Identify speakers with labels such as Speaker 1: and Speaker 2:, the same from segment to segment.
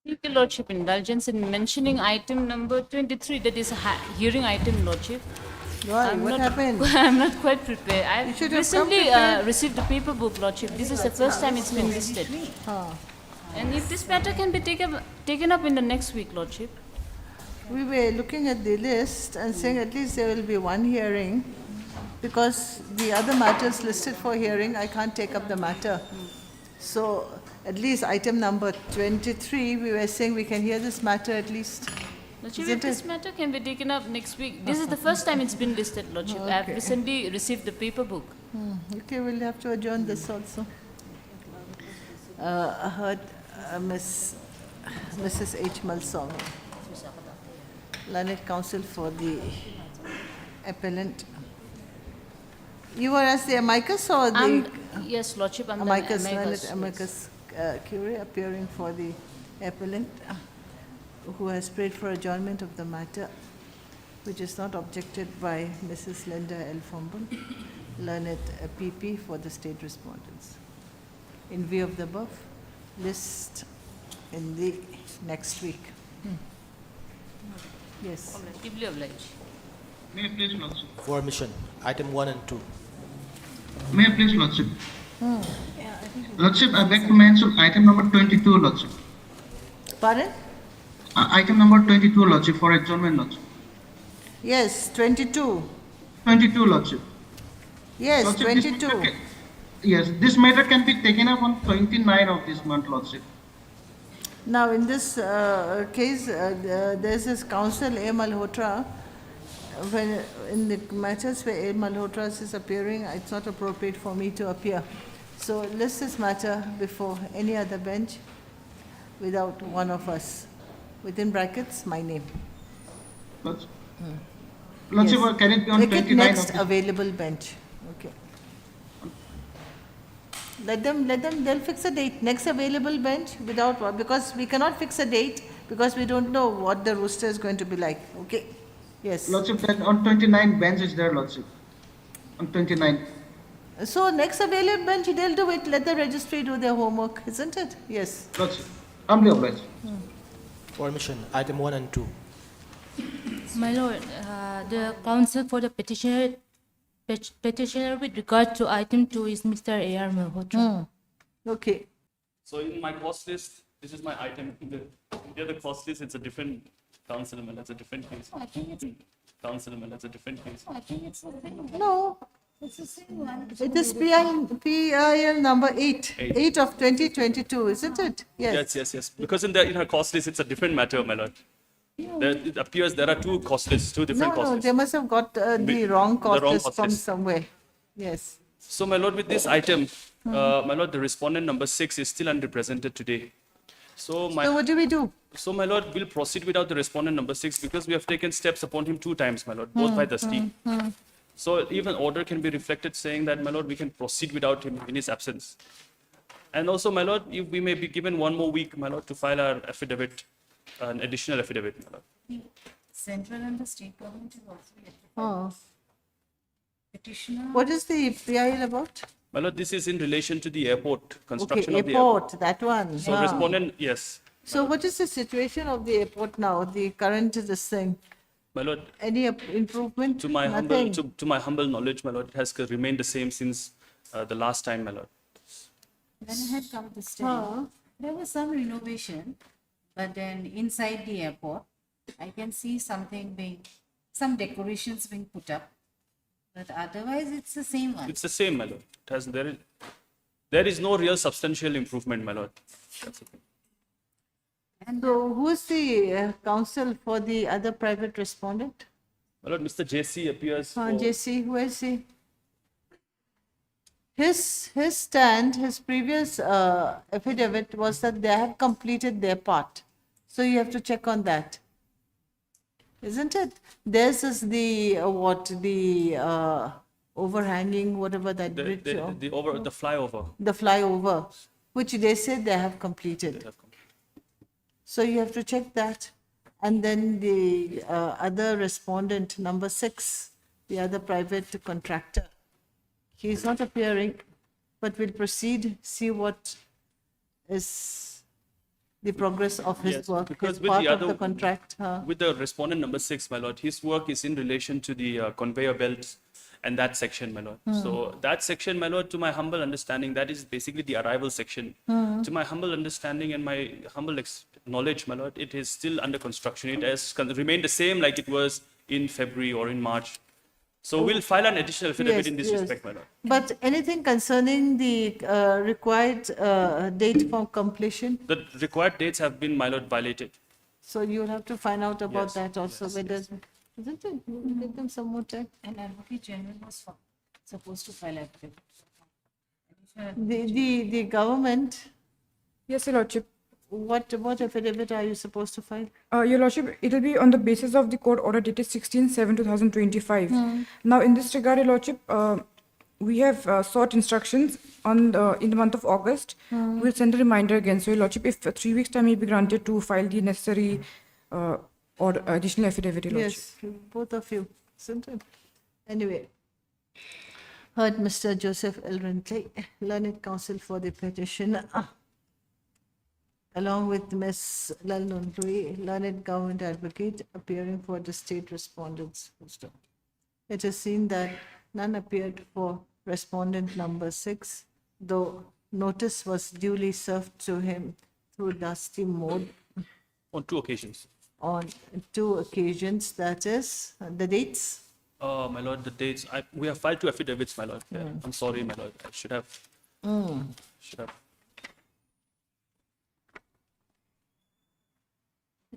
Speaker 1: Your Lordship, indulgence in mentioning item number 23, that is a hearing item, Lordship.
Speaker 2: Why? What happened?
Speaker 1: I'm not quite prepared. I
Speaker 2: You should have come
Speaker 1: recently
Speaker 2: prepared.
Speaker 1: received the paper book, Lordship. This is the first time it's been listed. And if this matter can be taken up in the next week, Lordship.
Speaker 2: We were looking at the list and saying at least there will be one hearing, because the other matters listed for hearing, I can't take up the matter. So at least item number 23, we were saying we can hear this matter at least.
Speaker 1: Lordship,
Speaker 2: Isn't
Speaker 1: if this
Speaker 2: it?
Speaker 1: matter can be taken up next week. This is the first time it's been listed, Lordship. I have
Speaker 2: Okay.
Speaker 1: recently received the paper book.
Speaker 2: Okay, we'll have to adjourn this also. I heard Mrs. H. Malsong, Learned Counsel for the appellant. You were as the amicus or the
Speaker 1: Yes, Lordship, I'm
Speaker 2: amicus,
Speaker 1: the
Speaker 2: learned
Speaker 1: amicus.
Speaker 2: amicus curiae appearing for the appellant, who has prayed for adjournment of the matter, which is not objected by Mrs. Linda L. Fombun, learned PP for the state respondents. In view of the above, list in the next week. Yes.
Speaker 1: All right, deeply obliged.
Speaker 3: May I please, Lordship?
Speaker 4: For mission, item 1 and 2.
Speaker 3: May I please, Lordship? Lordship, I beg to mention item number 22, Lordship.
Speaker 2: Pardon?
Speaker 3: Item number 22, Lordship, for adjournment, Lordship.
Speaker 2: Yes, 22.
Speaker 3: 22, Lordship.
Speaker 2: Yes,
Speaker 3: Lordship, this
Speaker 2: 22.
Speaker 3: matter yes, this matter can be taken up on 29 of this month, Lordship.
Speaker 2: Now, in this case, there's this counsel, A. Malhotra. When in the matters where A. Malhotra is appearing, it's not appropriate for me to appear. So list this matter before any other bench without one of us. Within brackets, my name.
Speaker 3: Lordship, Lordship,
Speaker 2: Yes.
Speaker 3: can it be on
Speaker 2: Make it
Speaker 3: 29 of
Speaker 2: next
Speaker 3: this?
Speaker 2: available bench. Okay. Let them, they'll fix a date. Next available bench without, because we cannot fix a date because we don't know what the rooster is going to be like. Okay? Yes.
Speaker 3: Lordship, that on 29 bench is there, Lordship. On 29.
Speaker 2: So next available bench, they'll do it. Let the registry do their homework, isn't it? Yes.
Speaker 3: Lordship, humbly obliged.
Speaker 4: For mission, item 1 and 2.
Speaker 5: My lord, the counsel for the petitioner with regard to item 2 is Mr. A.R. Malhotra.
Speaker 2: Okay.
Speaker 6: So in my cost list, this is my item. In the other cost list, it's a different council member. It's a different case. Council member. It's a different case.
Speaker 2: No. It is PIL number 8.
Speaker 6: Eight.
Speaker 2: 8 of 2022, isn't it? Yes.
Speaker 6: Yes. Because in her cost list, it's a different matter, my lord. There, it appears there are two cost lists, two different cost
Speaker 2: No,
Speaker 6: lists.
Speaker 2: they must have got the wrong cost
Speaker 6: wrong
Speaker 2: list
Speaker 6: cost
Speaker 2: from
Speaker 6: list.
Speaker 2: somewhere. Yes.
Speaker 6: So, my lord, with this item, my lord, the respondent number 6 is still unrepresented today. So,
Speaker 2: So what do we do?
Speaker 6: So, my lord, we'll proceed without the respondent number 6 because we have taken steps upon him 2 times, my lord, both by the ST. So, even order can be reflected saying that, my lord, we can proceed without him in his absence. And also, my lord, we may be given 1 more week, my lord, to file our affidavit, an additional affidavit, my lord.
Speaker 7: Central and the state government is also yet to
Speaker 2: Oh.
Speaker 7: petitioner.
Speaker 2: What is the PIL about?
Speaker 6: My lord, this is in relation to the airport,
Speaker 2: Okay,
Speaker 6: construction of the airport.
Speaker 2: airport, that one.
Speaker 6: So,
Speaker 2: Ah.
Speaker 6: respondent, yes.
Speaker 2: So what is the situation of the airport now, the current this thing?
Speaker 6: My lord,
Speaker 2: Any improvement?
Speaker 6: to my
Speaker 2: Nothing.
Speaker 6: to my humble knowledge, my lord, it has remained the same since the last time, my lord.
Speaker 7: When I had come to study, there was some renovation, but then inside the airport, I can see some decorations being put up. But otherwise, it's the same one.
Speaker 6: It's the same, my lord. There is no real substantial improvement, my lord. That's the thing.
Speaker 7: And
Speaker 2: So who is the counsel for the other private respondent?
Speaker 6: My lord, Mr. JC appears. for-
Speaker 2: JC, who is he? His stand, his previous affidavit was that they have completed their part. So you have to check on that. Isn't it? Theirs is the, overhanging, whatever that
Speaker 6: the,
Speaker 2: bridge,
Speaker 6: the,
Speaker 2: or
Speaker 6: the flyover.
Speaker 2: the flyover, which they said they have completed. So you have to check that. And then the other respondent, number 6, the other private contractor, he is not appearing, but we'll proceed, see what is the progress of his
Speaker 6: Yes,
Speaker 2: work,
Speaker 6: because
Speaker 2: his
Speaker 6: with
Speaker 2: part
Speaker 6: the
Speaker 2: of the
Speaker 6: other-
Speaker 2: contract.
Speaker 6: With the respondent number 6, my lord, his work is in relation to the conveyor belts and that section, my lord. So that section, my lord, to my humble understanding, that is basically the arrival section. To my humble understanding and my humble knowledge, my lord, it is still under construction. It has remained the same like it was in February or in March. So we'll file an additional affidavit in this respect, my lord.
Speaker 2: But anything concerning the required date for completion?
Speaker 6: The required dates have been, my lord, violated.
Speaker 2: So you'll have to find out about
Speaker 6: Yes,
Speaker 2: that also, whether, isn't it? We'll give them some more time.
Speaker 7: And Advocate General was supposed to file affidavit.
Speaker 2: The government,
Speaker 8: Yes, Your Lordship.
Speaker 2: what affidavit are you supposed to file?
Speaker 8: Your Lordship, it will be on the basis of the court order dated 16/7/2025. Now, in this regard, Your Lordship, we have sought instructions in the month of August. We'll send a reminder again. So, Your Lordship, if 3 weeks' time will be granted to file the necessary or additional affidavit, Your Lordship.
Speaker 2: Yes, both of you, isn't it? Anyway, heard Mr. Joseph Elrentley, learned counsel for the petitioner, along with Ms. Lalnon Rui, learned government advocate, appearing for the state respondents. It is seen that none appeared for respondent number 6, though notice was duly served to him through dusty mode
Speaker 6: On 2 occasions.
Speaker 2: on 2 occasions, that is, the dates.
Speaker 6: My lord, the dates, we have filed 2 affidavits, my lord. Yeah, I'm sorry, my lord. I should have. Should have.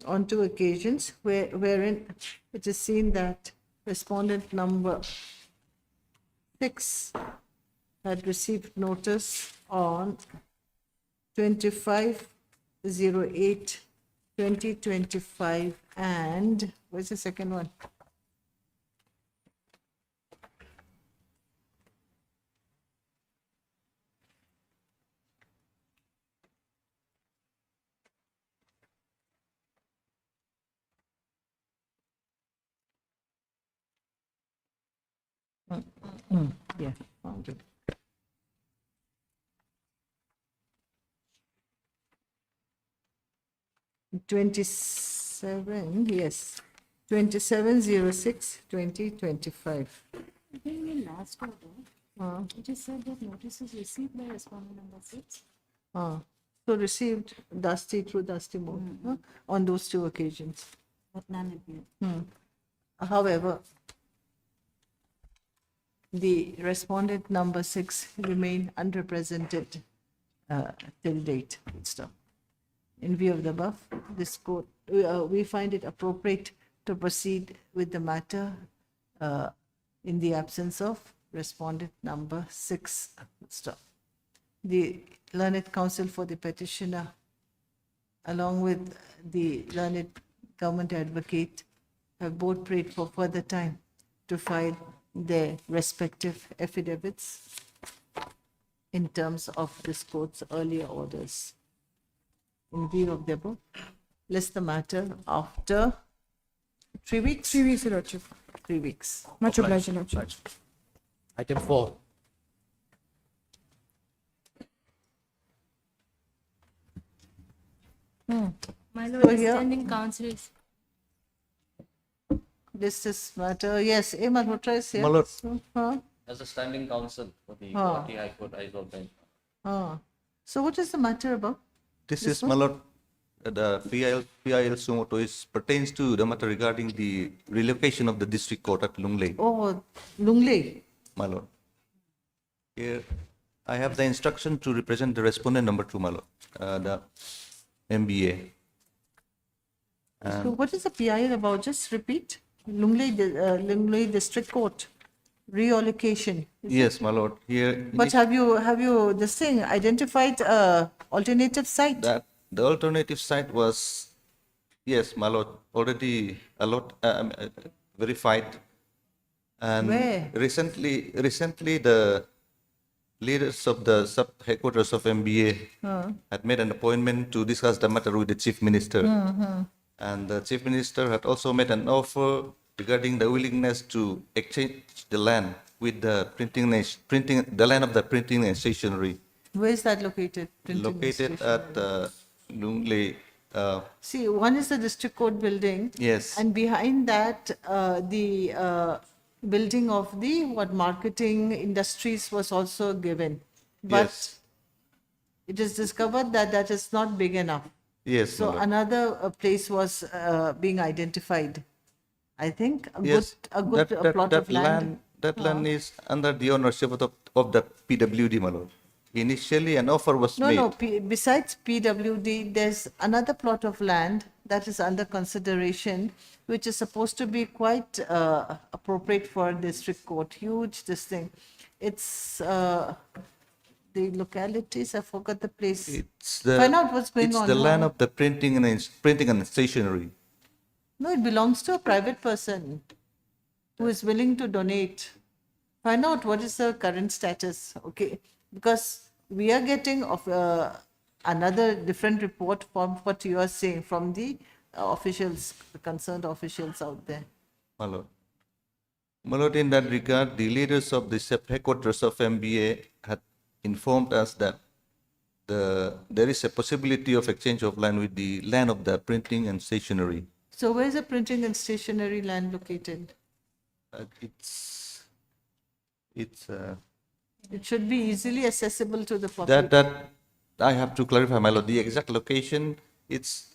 Speaker 2: On 2 occasions, wherein it is seen that respondent number 6 had received notice on 25/08/2025, and where's the second one? Yeah, found it. '27, yes, 27/06/2025.
Speaker 7: I think in last order, it is said that notice is received by respondent number 6.
Speaker 2: So received dusty through dusty mode on those 2 occasions.
Speaker 7: But none appeared.
Speaker 2: However, the respondent number 6 remain unrepresented till date. So, in view of the above, this court, we find it appropriate to proceed with the matter in the absence of respondent number 6. So, the learned counsel for the petitioner, along with the learned government advocate, have both prayed for further time to file their respective affidavits in terms of this court's earlier orders. In view of the above, list the matter after 3 weeks?
Speaker 8: 3 weeks, Your Lordship.
Speaker 2: 3 weeks.
Speaker 8: Much obliged, Your Lordship.
Speaker 4: Item 4.
Speaker 5: My
Speaker 2: So
Speaker 5: lord,
Speaker 2: here-
Speaker 5: standing counsel is
Speaker 2: List this matter, yes, Ahmad Malhotra is here.
Speaker 9: My lord.
Speaker 10: As a standing counsel for the
Speaker 2: Ah.
Speaker 10: Guwahati High Court Aizawl bench.
Speaker 2: So what is the matter about?
Speaker 9: This is, my lord, the PIL Sumoto pertains to the matter regarding the relocation of the district court at Lunglei,
Speaker 2: Oh, Lunglei.
Speaker 9: my lord. Here, I have the instruction to represent the respondent number 2, my lord, the MBA.
Speaker 2: So what is the PIL about? Just repeat. Lunglei District Court reallocation.
Speaker 9: Yes, my lord. Here,
Speaker 2: But have you this thing identified alternative site?
Speaker 9: that the alternative site was, yes, my lord, already verified. And
Speaker 2: Where?
Speaker 9: recently the leaders of the sub headquarters of MBA had made an appointment to discuss the matter with the chief minister. And the chief minister had also made an offer regarding the willingness to exchange the land with the the land of the printing and stationery,
Speaker 2: Where is that located? Printing
Speaker 9: located
Speaker 2: station.
Speaker 9: at Lunglei,
Speaker 2: See, one is the district court building.
Speaker 9: yes,
Speaker 2: And behind that, the building of the what marketing industries was also given. But
Speaker 9: yes,
Speaker 2: it is discovered that that is not big enough.
Speaker 9: yes,
Speaker 2: So
Speaker 9: my lord.
Speaker 2: another place was being identified. I think
Speaker 9: Yes,
Speaker 2: a good plot of land.
Speaker 9: that land is under the ownership of the PWD, my lord. Initially, an offer was
Speaker 2: No,
Speaker 9: made.
Speaker 2: no, besides PWD, there's another plot of land that is under consideration, which is supposed to be quite appropriate for district court. Huge, this thing. It's the localities, I forgot the place.
Speaker 9: It's the
Speaker 2: Find out what's going
Speaker 9: it's
Speaker 2: on.
Speaker 9: the land
Speaker 2: huh?
Speaker 9: of the printing and stationery.
Speaker 2: No, it belongs to a private person who is willing to donate. Find out what is the current status, okay? Because we are getting of another different report from what you are saying from the officials, the concerned officials out there.
Speaker 9: My lord. My lord, in that regard, the leaders of the headquarters of MBA had informed us that there is a possibility of exchange of land with the land of the printing and stationery.
Speaker 2: So where is the printing and stationery land located?
Speaker 9: It's
Speaker 2: It should be easily accessible to the public.
Speaker 9: that I have to clarify, my lord. The exact location, it's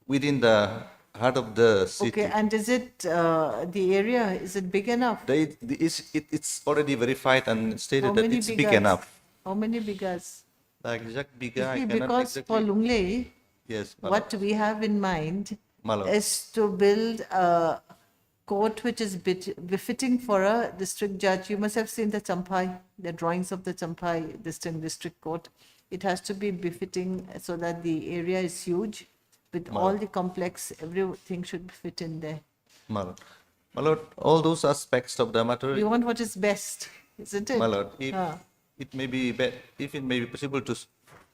Speaker 9: within the heart of the city.
Speaker 2: Okay, and is it the area, is it big enough?
Speaker 9: It's already verified and stated
Speaker 2: How
Speaker 9: that
Speaker 2: many
Speaker 9: it's big
Speaker 2: bigas?
Speaker 9: enough.
Speaker 2: How many bigas?
Speaker 9: The exact bigger,
Speaker 2: You
Speaker 9: I
Speaker 2: see,
Speaker 9: cannot
Speaker 2: because for
Speaker 9: exactly.
Speaker 2: Lunglei,
Speaker 9: Yes, my
Speaker 2: what we have in mind
Speaker 9: My lord.
Speaker 2: is to build a court which is befitting for a district judge. You must have seen the Champai, the drawings of the Champai district court. It has to be befitting so that the area is huge with all the complex, everything should fit in there.
Speaker 9: My lord. My lord, all those aspects of the matter,
Speaker 2: We want what is best, isn't it?
Speaker 9: my lord, if
Speaker 2: Ah.
Speaker 9: it may be, if it may be possible to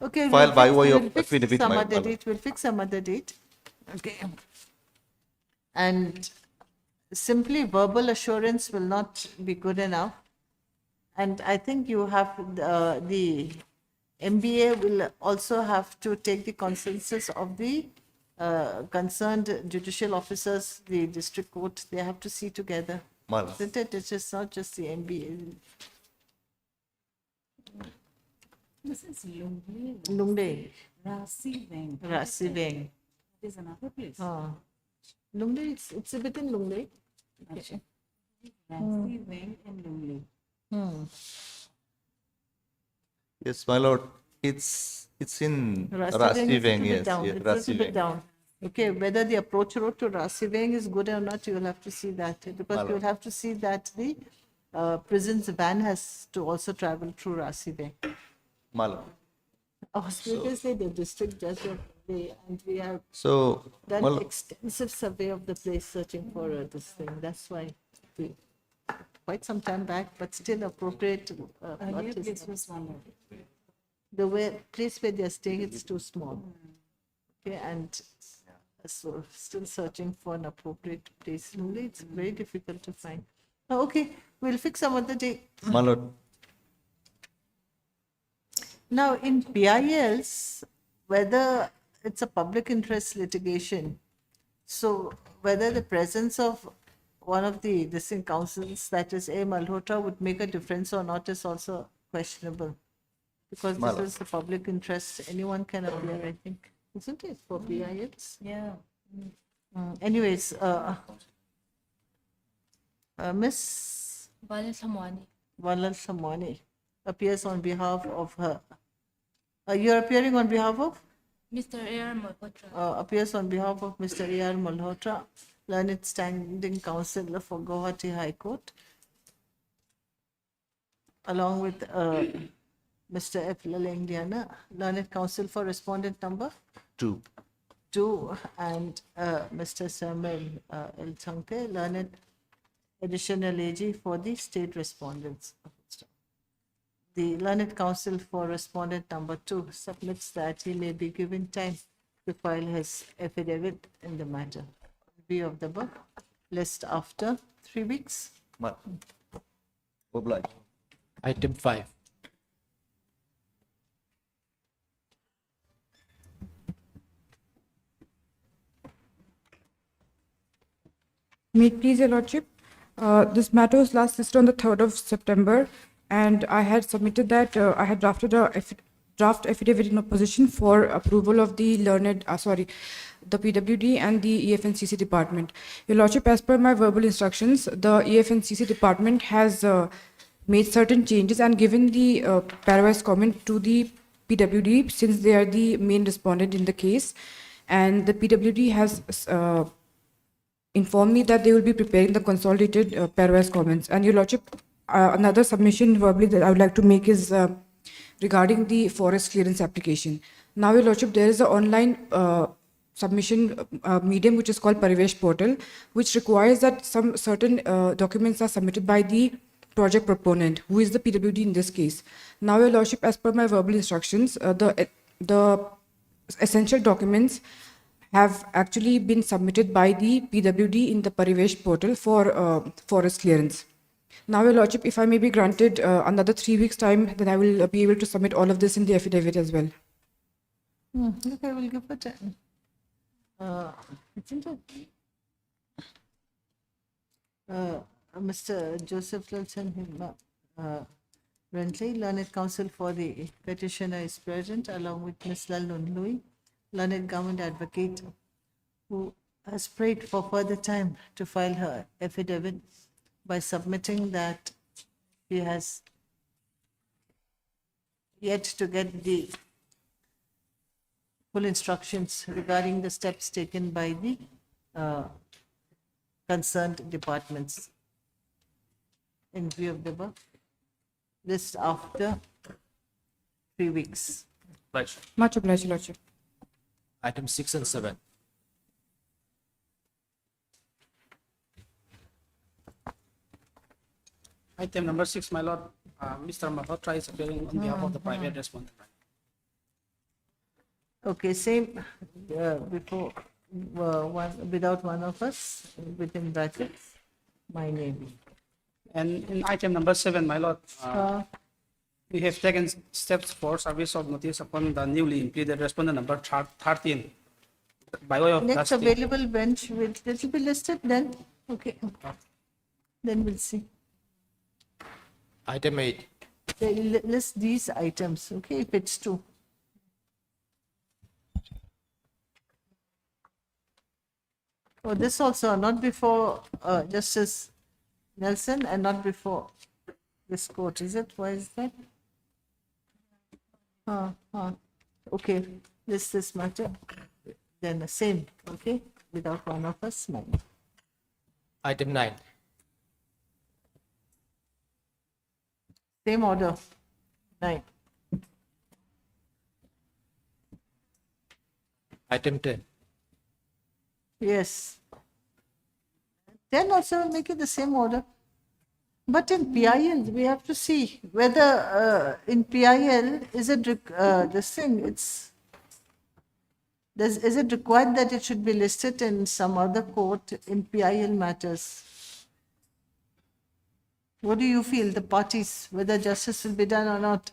Speaker 2: Okay,
Speaker 9: file by way
Speaker 2: we'll
Speaker 9: of
Speaker 2: fix
Speaker 9: affidavit,
Speaker 2: some
Speaker 9: my
Speaker 2: other
Speaker 9: lord.
Speaker 2: date. We'll fix some other date. Okay. And simply verbal assurance will not be good enough. And I think you have the MBA will also have to take the consensus of the concerned judicial officers, the district court. They have to see together,
Speaker 9: My lord.
Speaker 2: isn't it? It's just not just the MBA.
Speaker 7: This is Lunglei,
Speaker 2: Lunglei,
Speaker 7: Rasi Veng.
Speaker 2: Rasi Veng.
Speaker 7: It is another place.
Speaker 2: Lunglei, it's within Lunglei.
Speaker 7: Rasi Veng and Lunglei.
Speaker 9: Yes, my lord, it's in
Speaker 2: Rasiveng is a
Speaker 9: Rasiveng,
Speaker 2: little bit
Speaker 9: yes,
Speaker 2: down.
Speaker 9: yes,
Speaker 2: It's a little bit
Speaker 9: Rasiveng.
Speaker 2: down. Okay, whether the approach road to Rasiveng is good or not, you will have to see that. Because
Speaker 9: Hello.
Speaker 2: you will have to see that the prison's van has to also travel through Rasiveng.
Speaker 9: My lord.
Speaker 2: Previously, the district judge of the, and we have
Speaker 9: So,
Speaker 2: done
Speaker 9: my lord,
Speaker 2: extensive survey of the place searching for this thing. That's why we, quite some time back, but still appropriate.
Speaker 7: Earlier
Speaker 2: what is
Speaker 7: place
Speaker 2: not-
Speaker 7: was one.
Speaker 2: the place where they're staying, it's too small. Okay, and so still searching for an appropriate place. Really, it's very difficult to find. Okay, we'll fix some other day.
Speaker 9: my lord,
Speaker 2: Now, in PILs, whether it's a public interest litigation, so whether the presence of one of the distinct counsels, that is A. Malhotra, would make a difference or not is also questionable. Because this
Speaker 9: Malho-
Speaker 2: is the public interest, anyone can appear, I think, isn't it, for PILs?
Speaker 7: Yeah.
Speaker 2: Anyways, Miss
Speaker 5: Valil Samwani.
Speaker 2: Valal Samwani appears on behalf of her. You're appearing on behalf of?
Speaker 5: Mr. A.R. Malhotra.
Speaker 2: Appears on behalf of Mr. A.R. Malhotra, learned standing counsel for Guwahati High Court, along with Mr. F. Lalengdiana, learned counsel for respondent number
Speaker 9: 2.
Speaker 2: 2, and Mr. Samuel L. Chanke, learned additional AG for the state respondents. The learned counsel for respondent number 2 submits that he may be given time to file his affidavit in the matter. View of the above, list after 3 weeks.
Speaker 9: My obliged.
Speaker 4: Item 5.
Speaker 8: May it please your lordship, this matter was last listed on the 3rd of September, and I had submitted that I had drafted a draft affidavit in opposition for approval of the the PWD and the EFNCC department. Your lordship, as per my verbal instructions, the EFNCC department has made certain changes and given the parawise comment to the PWD since they are the main respondent in the case, and the PWD has informed me that they will be preparing the consolidated parawise comments. And your lordship, another submission verbally that I would like to make is regarding the forest clearance application. Now, your lordship, there is an online submission medium which is called Parivesh portal, which requires that some certain documents are submitted by the project proponent, who is the PWD in this case. Now, your lordship, as per my verbal instructions, the essential documents have actually been submitted by the PWD in the Parivesh portal for forest clearance. Now, your lordship, if I may be granted another 3 weeks' time, then I will be able to submit all of this in the affidavit as well.
Speaker 2: Okay, we'll give it time. Isn't it? Mr. Joseph Lilson Rentley, Learned Counsel for the petitioner, is present along with Ms. Lalun Lui, Learned Government Advocate, who has prayed for further time to file her affidavit by submitting that she has yet to get the full instructions regarding the steps taken by the concerned departments in view of the above. This after 3 weeks.
Speaker 6: Right.
Speaker 8: Much obliged, your lordship.
Speaker 4: Item 6 and 7.
Speaker 11: Item number 6, my lord, Mr. Malhotra is appearing on behalf of the private respondent.
Speaker 2: Okay, same before one without one of us within brackets, my name.
Speaker 11: And in item number 7, my lord, we have taken steps for service of notice upon the newly implemented respondent number 13 by way of
Speaker 2: Next
Speaker 11: last day.
Speaker 2: available bench will be listed then. Okay, then we'll see.
Speaker 4: Item 8.
Speaker 2: They list these items. Okay, if it's two. Oh, this also not before Justice Nelson and not before this court, is it? Why is that? Okay, this matter. Then the same, okay, without one of us, mine.
Speaker 4: Item 9.
Speaker 2: Same order, 9.
Speaker 4: Item 10.
Speaker 2: Yes. Then also make it the same order. But in PIL, we have to see whether in PIL, is it this thing, is it required that it should be listed in some other court in PIL matters? What do you feel, the parties, whether justice will be done or not?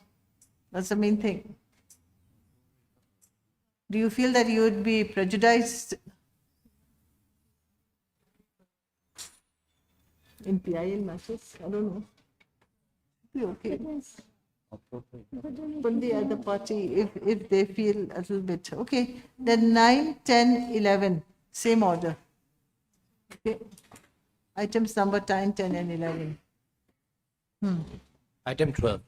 Speaker 2: That's the main thing. Do you feel that you would be prejudiced in PIL matters? I don't know. Be okay. But the other party, if they feel a little bit. Okay, then 9, 10, 11, same order. Okay. Items number 9, 10, and 11.
Speaker 4: Item 12.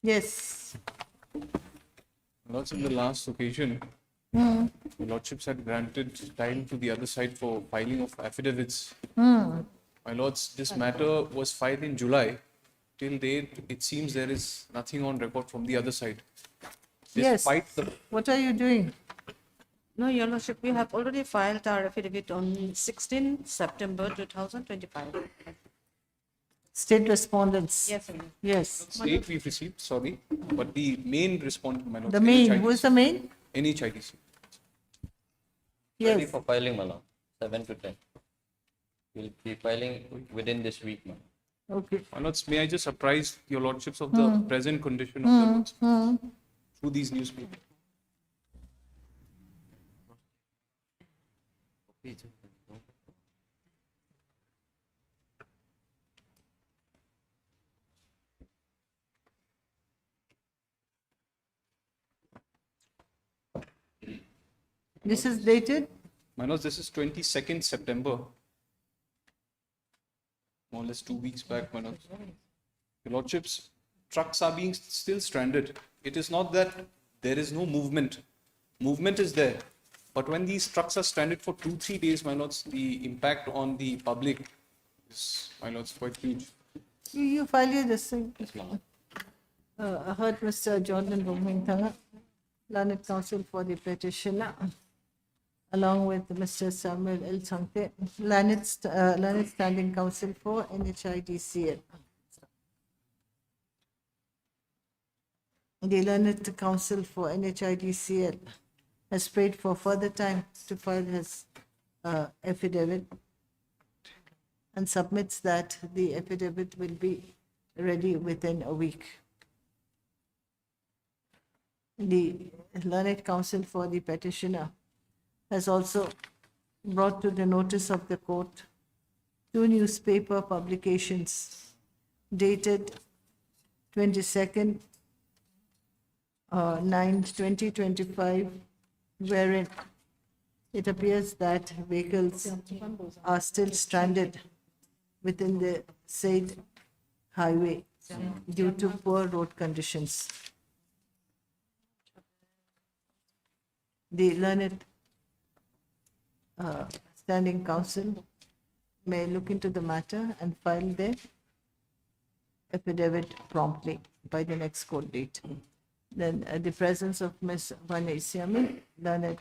Speaker 2: Yes.
Speaker 12: Lords, in the last occasion, the Lordships had granted time to the other side for filing of affidavits. My Lords, this matter was filed in July. Till date, it seems there is nothing on record from the other side.
Speaker 2: Yes.
Speaker 12: Despite the
Speaker 2: What are you doing?
Speaker 7: No, Your Lordship, we have already filed our affidavit on 16 September 2025.
Speaker 2: State respondents.
Speaker 7: Yes, sir.
Speaker 2: Yes.
Speaker 12: state we've received, sorry, but the main respondent, my Lords.
Speaker 2: The main, who is the main?
Speaker 12: NHIDC.
Speaker 10: Ready
Speaker 2: Yes.
Speaker 10: for filing, my lord, 7 to 10. We'll be filing within this week, ma'am.
Speaker 2: Okay.
Speaker 12: My lords, may I just apprise your lordships of the present condition of the roads through these newspapers?
Speaker 2: This is dated?
Speaker 12: My lords, this is 22nd September. More or less 2 weeks back, my lords. Your lordships, trucks are being still stranded. It is not that there is no movement. Movement is there. But when these trucks are stranded for 2-3 days, my lords, the impact on the public is, my lords, quite huge.
Speaker 2: You file your this thing. I heard Mr. Jordan Bumingtanga, Learned Counsel for the petitioner, along with Mr. Samuel L. Sankte, Learned Standing Counsel for NHIDCL. The Learned Counsel for NHIDCL has prayed for further time to file his affidavit and submits that the affidavit will be ready within a week. The Learned Counsel for the petitioner has also brought to the notice of the court 2 newspaper publications dated 22nd 9/2025, wherein it appears that vehicles are still stranded within the said highway due to poor road conditions. The Learned Standing Counsel may look into the matter and file their affidavit promptly by the next court date. Then the presence of Ms. Vani Isyami, Learned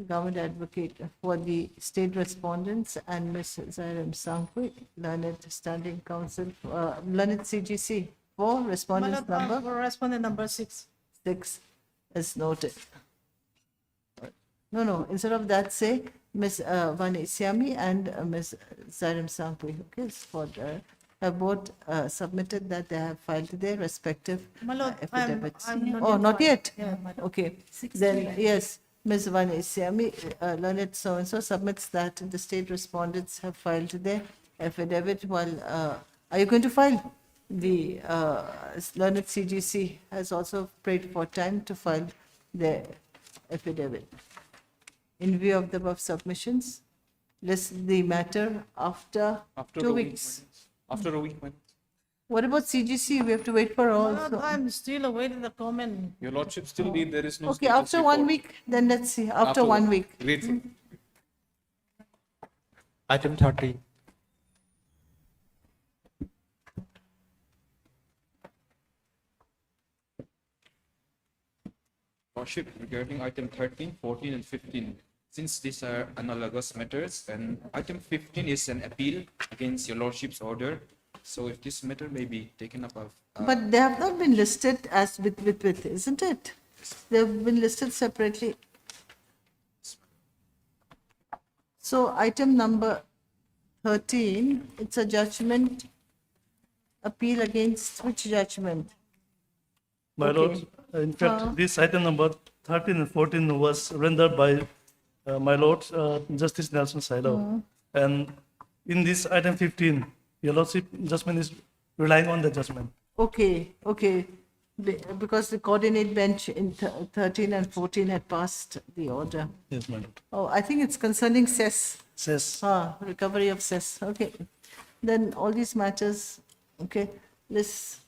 Speaker 2: Government Advocate for the state respondents, and Ms. Zairam Sankwe, Learned Standing Counsel, Learned CGC for respondents number
Speaker 7: Respondent number 6.
Speaker 2: 6 is noted. No, instead of that, say Ms. Vani Isyami and Ms. Zairam Sankwe, okay, have both submitted that they have filed their respective
Speaker 7: My lord,
Speaker 2: affidavits.
Speaker 7: I'm not
Speaker 2: Oh,
Speaker 7: yet
Speaker 2: not
Speaker 7: filed.
Speaker 2: yet?
Speaker 7: Yeah, my lord.
Speaker 2: Okay, then, yes, Ms. Vani Isyami, Learned so-and-so submits that the state respondents have filed their affidavit while, are you going to file? The Learned CGC has also prayed for time to file their affidavit. In view of the above submissions, list the matter after
Speaker 12: After
Speaker 2: 2
Speaker 12: a week,
Speaker 2: weeks.
Speaker 12: my lords. After a week, my lords.
Speaker 2: What about CGC? We have to wait for all.
Speaker 7: Lord, I'm still awaiting the comment.
Speaker 12: Your lordship still need, there is no
Speaker 2: Okay,
Speaker 12: status
Speaker 2: after 1
Speaker 12: report.
Speaker 2: week, then let's see, after 1 week.
Speaker 12: Great.
Speaker 4: Item 30.
Speaker 13: Lordship, regarding item 13, 14, and 15, since these are analogous matters, and item 15 is an appeal against your lordship's order, so if this matter may be taken up of.
Speaker 2: But they have not been listed as with, isn't it? They've been listed separately. So item number 13, it's a judgment appeal against which judgment?
Speaker 14: My
Speaker 2: Okay.
Speaker 14: lord, in fact, this item number 13 and 14 was rendered by my lord, Justice Nelson Sailaw. And in this item 15, your lordship judgment is relying on the judgment.
Speaker 2: Okay. Because the coordinate bench in 13 and 14 had passed the order.
Speaker 14: Yes, my lord.
Speaker 2: Oh, I think it's concerning cess.
Speaker 14: Says,
Speaker 2: Recovery of cess. Okay. Then all these matters, okay, list,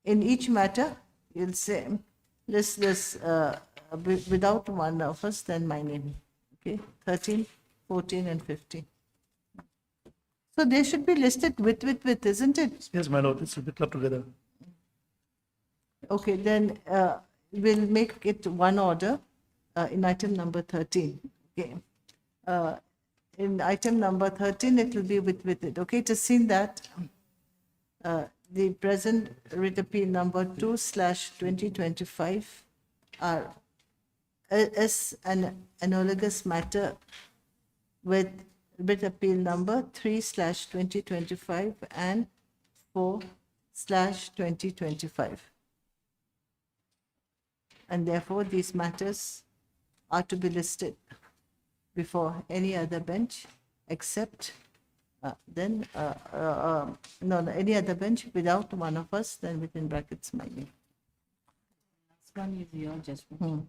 Speaker 2: in each matter, you'll say, list this without one of us, then my name. Okay, 13, 14, and 15. So they should be listed with, isn't it?
Speaker 14: yes, my lord, it should be clubbed together.
Speaker 2: Okay, then we'll make it one order in item number 13. Okay. In item number 13, it will be with it. Okay, to see that the present writ appeal number 2/2025 is an analogous matter with writ appeal number 3/2025 and 4/2025. And therefore, these matters are to be listed before any other bench except any other bench without one of us, then within brackets my name.
Speaker 7: Last one is your judgment.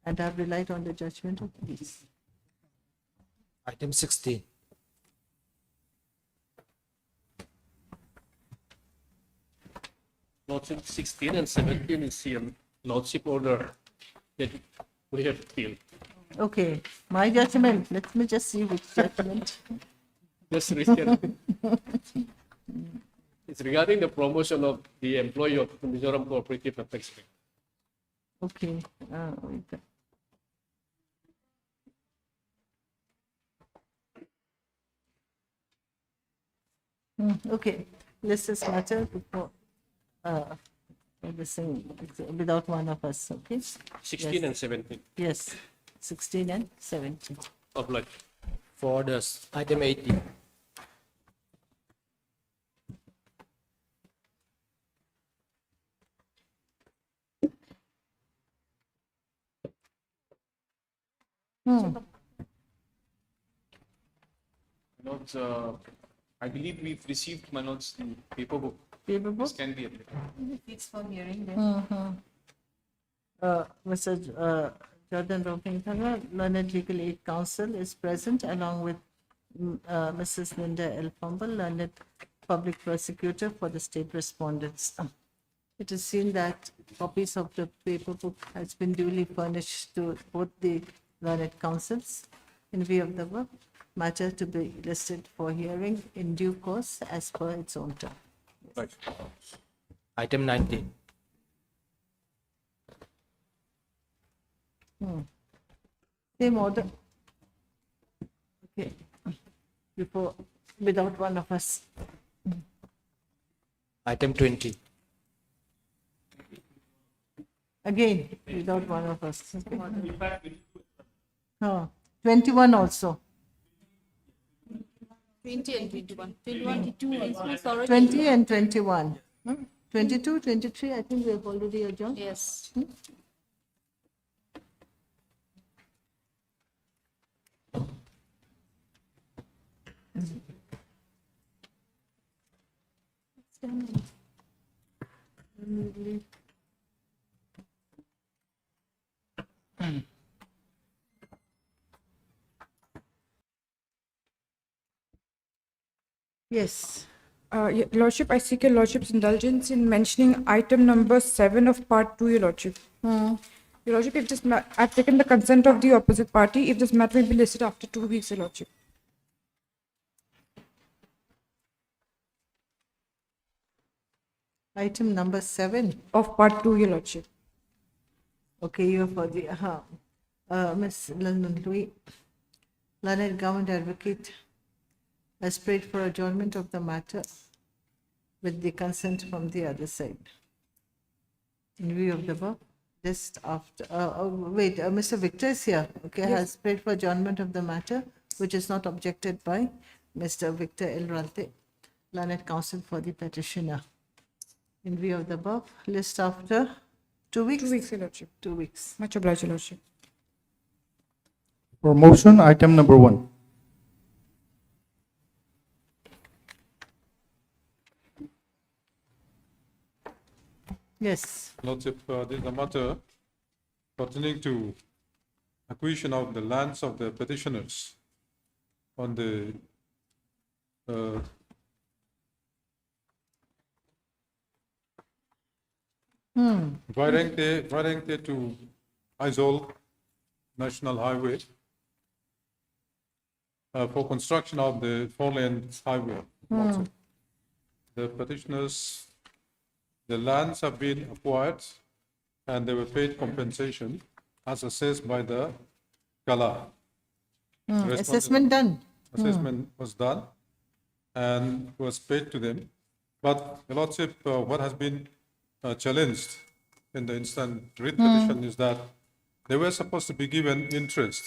Speaker 2: And I've relied on the judgment of peace.
Speaker 4: Item 16.
Speaker 15: Lordship 16 and 17 is the Lordship order that we have appealed.
Speaker 2: Okay, my judgment, let me just see which judgment.
Speaker 15: Just recent. It's regarding the promotion of the employee of the Mizoram Cooperative Apex Bank.
Speaker 2: Okay. Wait. Okay, list this matter before this thing, without one of us, okay?
Speaker 15: 16
Speaker 2: Yes.
Speaker 15: and 17
Speaker 2: Yes, 16 and 17.
Speaker 15: of like
Speaker 4: For the item 18.
Speaker 12: My lords, I believe we've received, my lords, the paper book.
Speaker 2: Paper book?
Speaker 12: This can be applicable.
Speaker 7: Fixed for hearing then.
Speaker 2: Mr. Jordan Ropinthanga, Learned Legal Aid Council is present along with Mrs. Linda L. Fumble, Learned Public Prosecutor for the state respondents. It is seen that copies of the paper book has been duly furnished to both the learned councils in view of the work matter to be listed for hearing in due course as per its own term.
Speaker 12: Right.
Speaker 4: Item 19.
Speaker 2: Same order. Okay. Without one of us.
Speaker 4: Item 20.
Speaker 2: Again, without one of us. Okay. 21 also.
Speaker 5: 20 and 21. 22 sorry.
Speaker 2: 20 and 21. 22, 23, I think we have already adjourned.
Speaker 5: Yes.
Speaker 2: Yes.
Speaker 8: Lordship, I seek your Lordship's indulgence in mentioning item number 7 of part 2, your Lordship. Your Lordship, if this I've taken the consent of the opposite party, if this matter will be listed after 2 weeks, your Lordship.
Speaker 2: Item number 7.
Speaker 8: Of part 2, your Lordship.
Speaker 2: Okay, you are for the, Ms. London Louis, learned government advocate, has prayed for adjournment of the matter with the consent from the other side. In view of the above, just after, Mr. Victor is here, okay, has prayed for adjournment of the matter, which is not objected by Mr. Victor L. Ralte, learned counsel for the petitioner. In view of the above, list after 2 weeks?
Speaker 8: 2 weeks, your Lordship.
Speaker 2: 2 weeks.
Speaker 8: Much obliged, your Lordship.
Speaker 16: For motion, item number 1.
Speaker 2: Yes.
Speaker 17: Lordship, this is a matter pertaining to acquisition of the lands of the petitioners on the Varengte to Aizawl National Highway for construction of the 4-lane highway. Lordship. The petitioners, the lands have been acquired and they were paid compensation as assessed by the Kala.
Speaker 2: Assessment done.
Speaker 17: Assessment was done and was paid to them. But, Your Lordship, what has been challenged in the instant writ petition is that they were supposed to be given interest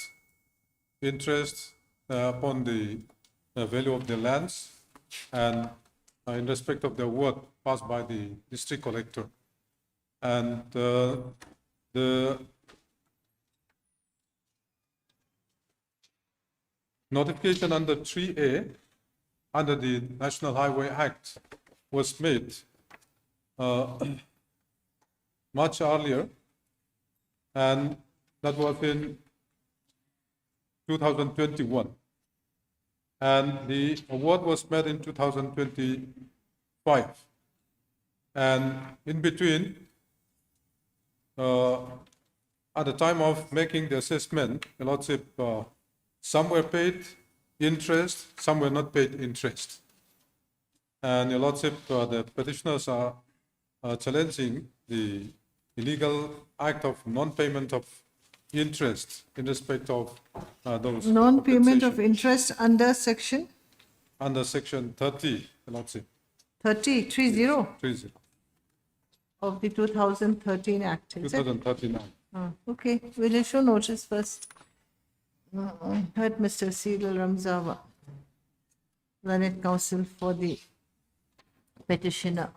Speaker 17: upon the value of the lands, and in respect of the award passed by the district collector. And the notification under 3A under the National Highway Act was made much earlier, and that was in 2021. And the award was made in 2025. And in between, at the time of making the assessment, Your Lordship, some were paid interest, some were not paid interest. And Your Lordship, the petitioners are challenging the illegal act of non-payment of interest in respect of those.
Speaker 2: Non-payment of
Speaker 17: compensation.
Speaker 2: interest under section
Speaker 17: Under section 30, Your Lordship,
Speaker 2: 30
Speaker 17: 30,
Speaker 2: of the 2013 Act, is it?
Speaker 17: 2039.
Speaker 2: Okay, we'll issue notice first. Heard Mr. Cyril Ramzawa, Learned Counsel for the petitioner,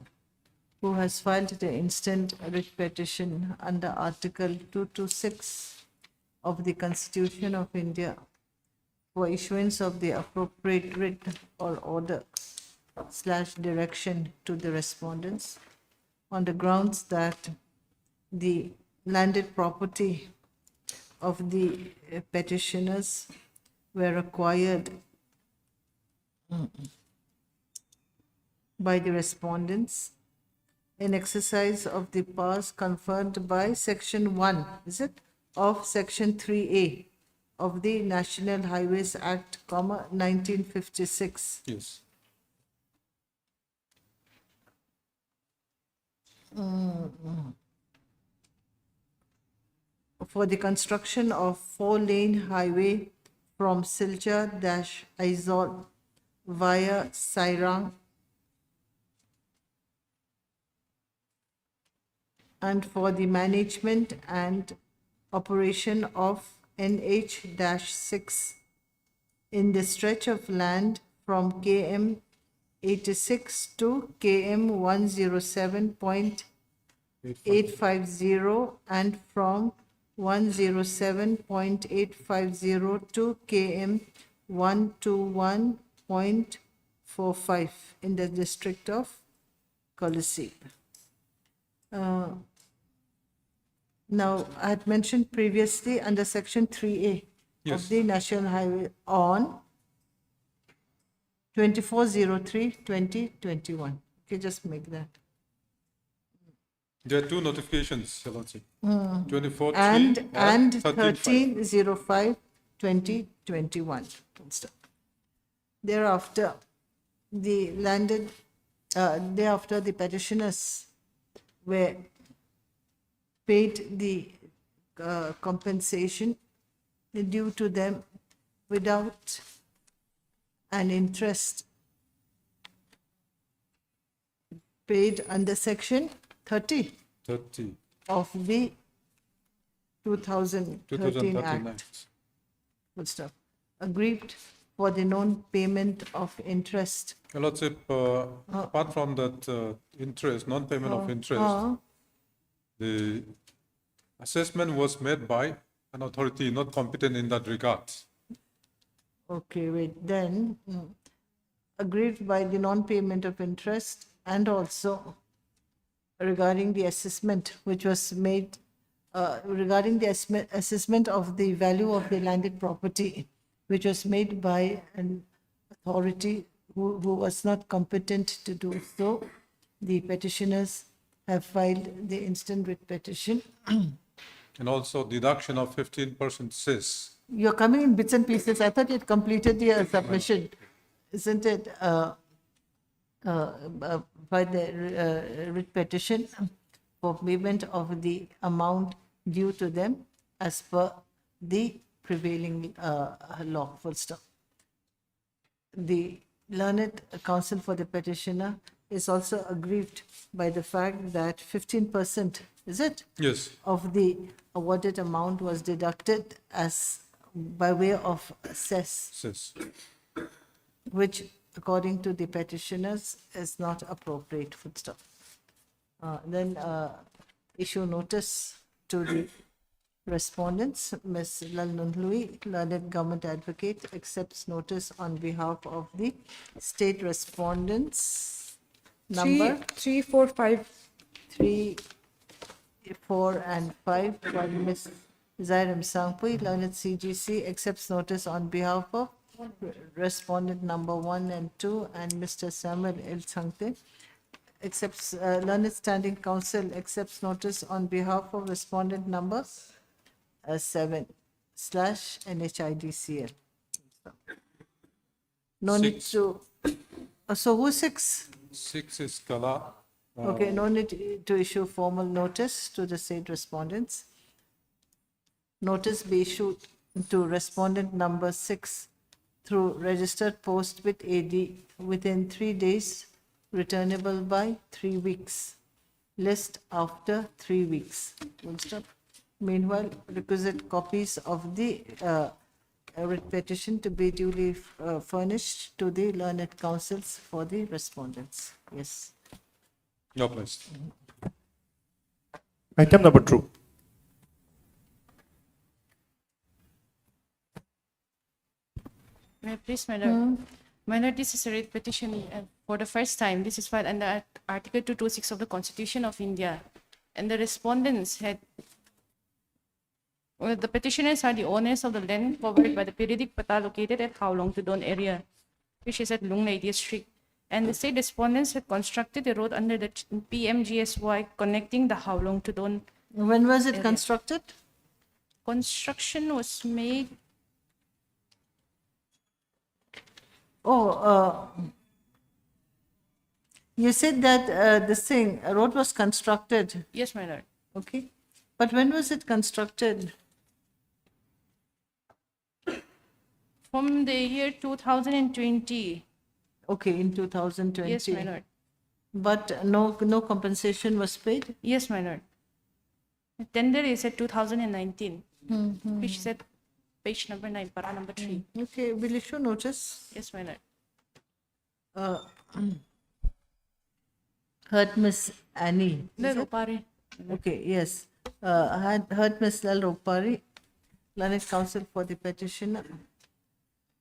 Speaker 2: who has filed the instant writ petition under Article 226 of the Constitution of India for issuance of the appropriate writ or order / direction to the respondents on the grounds that the landed property of the petitioners were acquired by the respondents in exercise of the powers conferred by Section 1, is it, of Section 3A of the National Highways Act, 1956.
Speaker 17: Yes.
Speaker 2: For the construction of 4-lane highway from Silchar-Aizawl via Sairang and for the management and operation of NH-6 in the stretch of land from KM 86 to KM 107.850 and from 107.850 to KM 121.45 in the district of Kolisi. Now, I had mentioned previously under Section 3A
Speaker 17: Yes.
Speaker 2: of the National Highway on 24/03/2021. Okay, just make that.
Speaker 17: There are two notifications, Your Lordship. 24/3
Speaker 2: And
Speaker 17: 13/5.
Speaker 2: 13/05/2021. Thereafter, thereafter the petitioners were paid the compensation due to them without an interest paid under Section 30
Speaker 17: 30.
Speaker 2: of the 2013
Speaker 17: 2013
Speaker 2: Act. Full stop. Aggrieved for the non-payment of interest.
Speaker 17: Your Lordship, apart from that interest, non-payment of interest, the assessment was made by an authority not competent in that regard.
Speaker 2: Okay, wait, then aggrieved by the non-payment of interest and also regarding the assessment which was made, regarding the assessment of the value of the landed property which was made by an authority who was not competent to do so. The petitioners have filed the instant writ petition.
Speaker 17: And also deduction of 15% cess.
Speaker 2: You're coming in bits and pieces. I thought you'd completed your submission, isn't it? By the writ petition for payment of the amount due to them as per the prevailing law, full stop. The learned counsel for the petitioner is also aggrieved by the fact that 15%, is it?
Speaker 17: Yes.
Speaker 2: Of the awarded amount was deducted as by way of cess,
Speaker 17: Cess.
Speaker 2: which according to the petitioners, is not appropriate, full stop. Then issue notice to the respondents. Ms. Lal Nundlui, learned government advocate, accepts notice on behalf of the state respondents. Number
Speaker 8: 3, 4, 5.
Speaker 2: 3, 4, and 5 by Ms. Zairam Sangpui, learned CGC, accepts notice on behalf of respondent number 1 and 2, and Mr. Samuel El Sangte, accepts, learned standing council accepts notice on behalf of respondent number 7/NHIDCL. No need to, so who's 6?
Speaker 17: 6 is Kala.
Speaker 2: Okay, no need to issue formal notice to the said respondents. Notice be issued to respondent number 6 through registered post with AD within 3 days, returnable by 3 weeks. List after 3 weeks. Full stop. Meanwhile, requisite copies of the writ petition to be duly furnished to the learned councils for the respondents. Yes.
Speaker 17: Your place.
Speaker 16: Item number 2.
Speaker 1: May I please, my lord? My lord, this is a writ petition for the first time. This is filed under Article 226 of the Constitution of India. And the respondents had, well, the petitioners are the owners of the land covered by the periodic pata located at Howlong Tudon area, which is at Lunglei district. And the state respondents had constructed a road under the PMGSY connecting the Howlong Tudon.
Speaker 2: When was it constructed?
Speaker 1: Construction was made.
Speaker 2: You said that this thing, a road was constructed.
Speaker 1: Yes, my lord.
Speaker 2: Okay. But when was it constructed?
Speaker 1: From the year 2020.
Speaker 2: Okay, in 2020.
Speaker 1: Yes, my lord.
Speaker 2: But no compensation was paid?
Speaker 1: Yes, my lord. The tender is at 2019, which is at page number 9, para number 3.
Speaker 2: Okay, will issue notice.
Speaker 1: Yes, my lord.
Speaker 2: Heard Miss Annie.
Speaker 1: Lal Ropari.
Speaker 2: Okay, yes. Heard Miss Lal Ropari, learned counsel for the petitioner,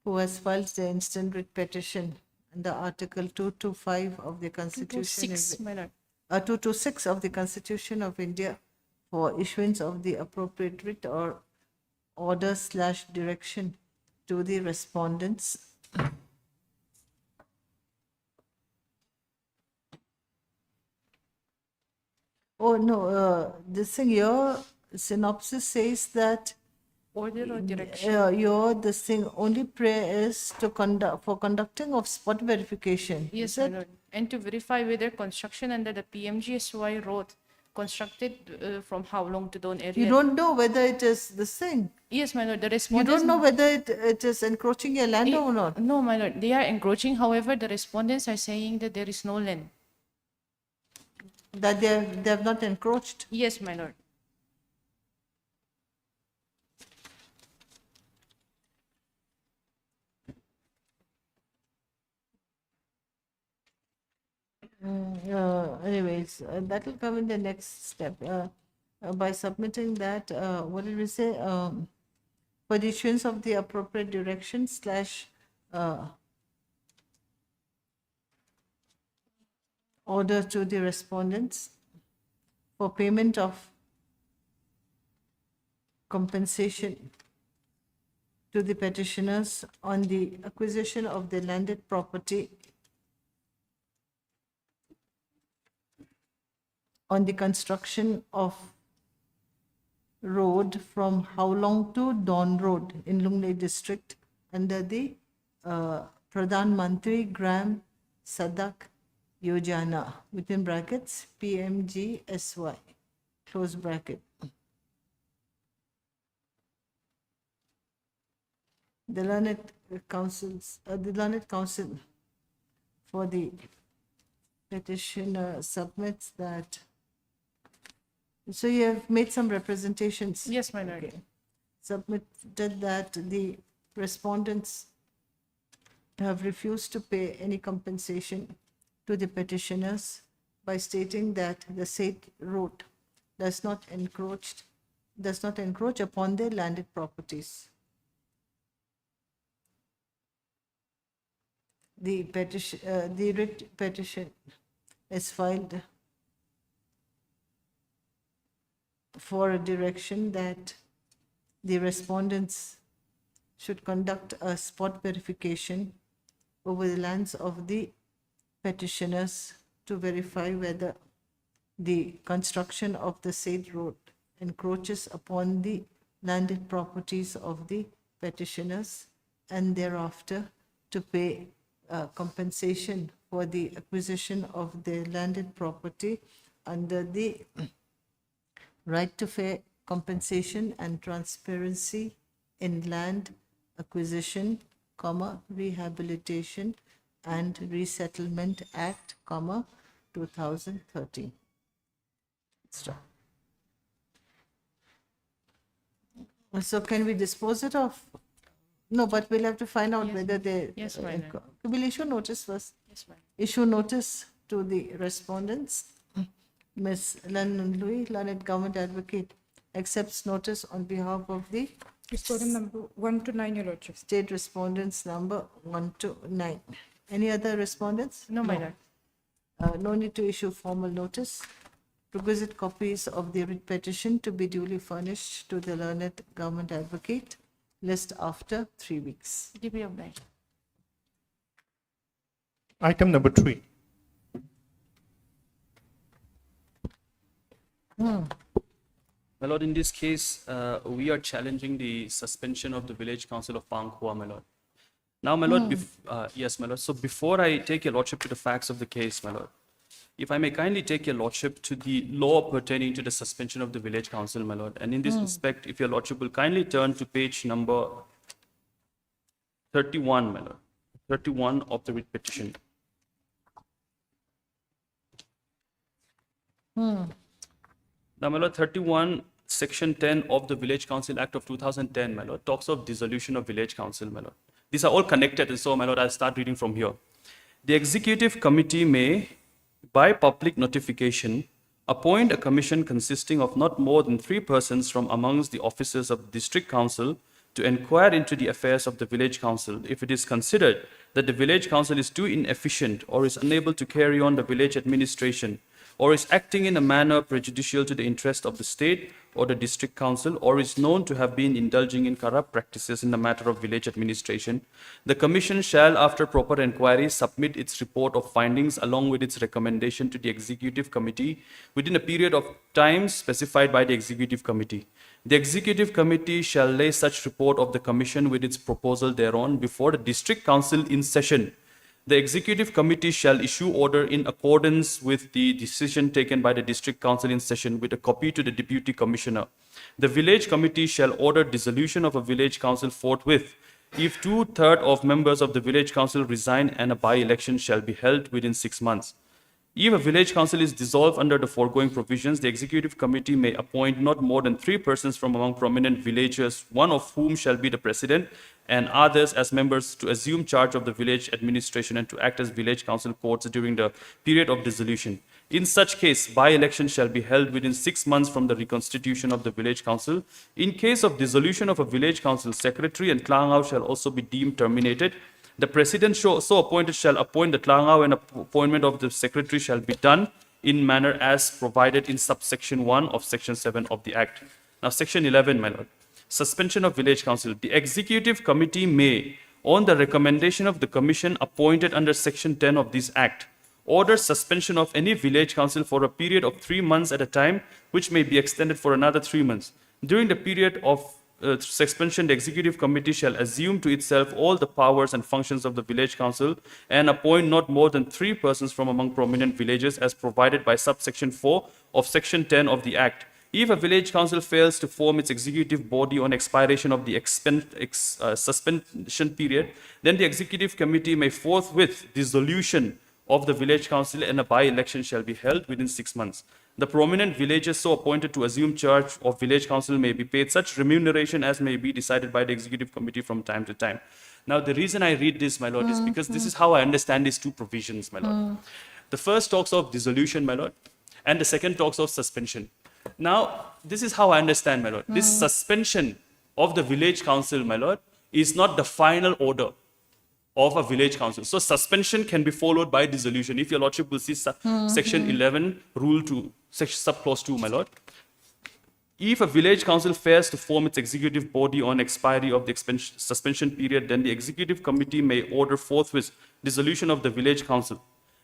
Speaker 2: who has filed the instant writ petition under Article 225 of the Constitution.
Speaker 1: 226, my lord.
Speaker 2: 226 of the Constitution of India for issuance of the appropriate writ or order/direction to the respondents. Oh no, this thing, your synopsis says that
Speaker 1: Order or direction.
Speaker 2: your this thing only prayer is to conducting of spot verification.
Speaker 1: Yes, my lord. And to verify whether construction under the PMGSY road constructed from Howlong to Don area.
Speaker 2: You don't know whether it is this thing.
Speaker 1: Yes, my lord. The
Speaker 2: You
Speaker 1: respondents.
Speaker 2: don't know whether it is encroaching your land or not.
Speaker 1: No, my lord. They are encroaching. However, the respondents are saying that there is no land.
Speaker 2: That they have not encroached.
Speaker 1: Yes, my lord.
Speaker 2: Anyways, that will come in the next step. By submitting that, what did we say? For the issuance of the appropriate direction / order to the respondents for payment of compensation to the petitioners on the acquisition of the landed property on the construction of road from Howlong to Don Road in Lunglei district under the Pradhan Mantri Gram Sadak Yojana, within brackets PMGSY, close bracket. The learned counsel for the petitioner submits that. So you have made some representations.
Speaker 1: Yes, my lord.
Speaker 2: Submitted that the respondents have refused to pay any compensation to the petitioners by stating that the said road does not encroach upon their landed properties. The writ petition is filed for a direction that the respondents should conduct a spot verification over the lands of the petitioners to verify whether the construction of the said road encroaches upon the landed properties of the petitioners, and thereafter to pay compensation for the acquisition of the landed property under the right to fair compensation and transparency in land acquisition, rehabilitation and resettlement act, 2013. Stop. So can we dispose it of? No, but we'll have to find out whether they.
Speaker 1: Yes, Madam.
Speaker 2: We'll issue notice first.
Speaker 1: Yes, Madam.
Speaker 2: Issue notice to the respondents. Ms. Lennon Louis, learned government advocate, accepts notice on behalf of the
Speaker 8: Respondent number 1 to 9, Your Lordship.
Speaker 2: state respondents number 1 to 9. Any other respondents?
Speaker 1: No, my lord.
Speaker 2: No need to issue formal notice. Requisite copies of the writ petition to be duly furnished to the learned government advocate. List after 3 weeks.
Speaker 1: DP obliged.
Speaker 16: Item number 3.
Speaker 6: My lord, in this case, we are challenging the suspension of the village council of Panghua, my lord. Now, my lord, yes, my lord. So before I take your lordship to the facts of the case, my lord, if I may kindly take your lordship to the law pertaining to the suspension of the village council, my lord. And in this respect, if your lordship will kindly turn to page number 31, my lord. 31 of the writ petition. Now, my lord, 31, section 10 of the Village Council Act of 2010, my lord, talks of dissolution of village council, my lord. These are all connected, and so, my lord, I'll start reading from here. The executive committee may, by public notification, appoint a commission consisting of not more than 3 persons from amongst the officers of the district council to inquire into the affairs of the village council if it is considered that the village council is too inefficient or is unable to carry on the village administration, or is acting in a manner prejudicial to the interest of the state or the district council, or is known to have been indulging in corrupt practices in the matter of village administration. The commission shall, after proper inquiry, submit its report of findings along with its recommendation to the executive committee within a period of time specified by the executive committee. The executive committee shall lay such report of the commission with its proposal thereon before the district council in session. The executive committee shall issue order in accordance with the decision taken by the district council in session with a copy to the deputy commissioner. The village committee shall order dissolution of a village council forthwith if 2/3 of members of the village council resign, and a by-election shall be held within 6 months. If a village council is dissolved under the foregoing provisions, the executive committee may appoint not more than 3 persons from among prominent villagers, one of whom shall be the president, and others as members to assume charge of the village administration and to act as village council courts during the period of dissolution. In such case, by-election shall be held within 6 months from the reconstitution of the village council. In case of dissolution of a village council, secretary and klangau shall also be deemed terminated. The president so appointed shall appoint the klangau, and appointment of the secretary shall be done in manner as provided in subsection 1 of section 7 of the Act. Now, section 11, my lord. Suspension of village council. The executive committee may, on the recommendation of the commission appointed under section 10 of this Act, order suspension of any village council for a period of 3 months at a time, which may be extended for another 3 months. During the period of suspension, the executive committee shall assume to itself all the powers and functions of the village council and appoint not more than 3 persons from among prominent villagers as provided by subsection 4 of section 10 of the Act. If a village council fails to form its executive body on expiration of the suspension period, then the executive committee may forthwith dissolution of the village council, and a by-election shall be held within 6 months. the prominent villagers so appointed to assume charge of village council may be paid such remuneration as may be decided by the executive committee from time to time. Now, the reason I read this, my lord, is because this is how I understand these two provisions, my lord. The first talks of dissolution, my lord, and the second talks of suspension. Now, this is how I understand, my lord. This suspension of the village council, my lord, is not the final order of a village council. So suspension can be followed by dissolution. If your lordship will see section 11, rule 2, subclause 2, my lord. If a village council fails to form its executive body on expiry of the suspension period, then the executive committee may order forthwith dissolution of the village council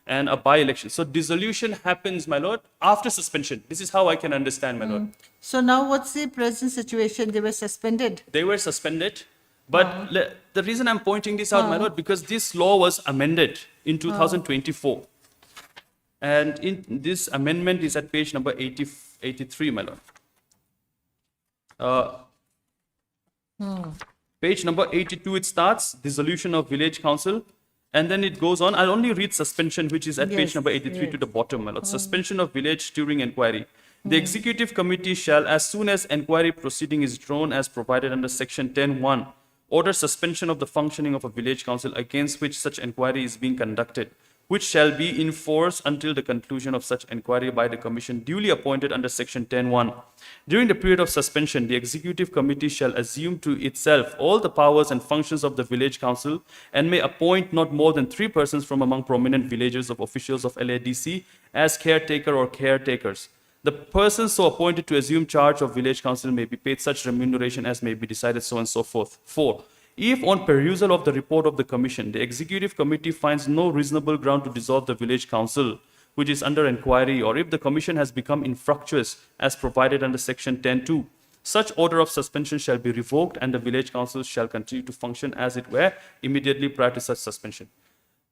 Speaker 6: and a by-election. So dissolution happens, my lord, after suspension. This is how I can understand, my lord.
Speaker 2: So now what's the present situation? They were suspended.
Speaker 6: They were suspended, but the reason I'm pointing this out, my lord, because this law was amended in 2024. And in this amendment is at page number 83, my lord. Page number 82, it starts, dissolution of village council, and then it goes on. I'll only read suspension, which is at page number 83 to the bottom, my lord. Suspension of village during inquiry. The executive committee shall, as soon as inquiry proceeding is drawn as provided under section 10(1), order suspension of the functioning of a village council against which such inquiry is being conducted, which shall be in force until the conclusion of such inquiry by the commission duly appointed under section 10(1). During the period of suspension, the executive committee shall assume to itself all the powers and functions of the village council and may appoint not more than 3 persons from among prominent villagers of officials of LADC as caretaker or caretakers. The persons so appointed to assume charge of village council may be paid such remuneration as may be decided, so on and so forth. 4. If on perusal of the report of the commission, the executive committee finds no reasonable ground to dissolve the village council, which is under inquiry, or if the commission has become infructuous as provided under section 10(2), such order of suspension shall be revoked and the village council shall continue to function as it were immediately prior to such suspension.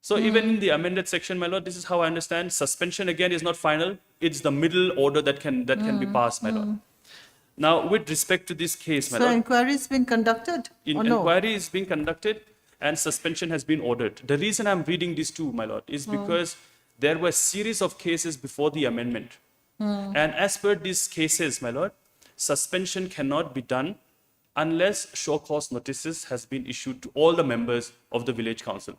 Speaker 6: So even in the amended section, my lord, this is how I understand. Suspension again is not final. It's the middle order that can be passed, my lord. Now, with respect to this case, my
Speaker 2: So
Speaker 6: lord,
Speaker 2: inquiry is being conducted or no?
Speaker 6: inquiry is being conducted and suspension has been ordered. The reason I'm reading these two, my lord, is because there were a series of cases before the amendment. And as per these cases, my lord, suspension cannot be done unless show cause notices has been issued to all the members of the village council.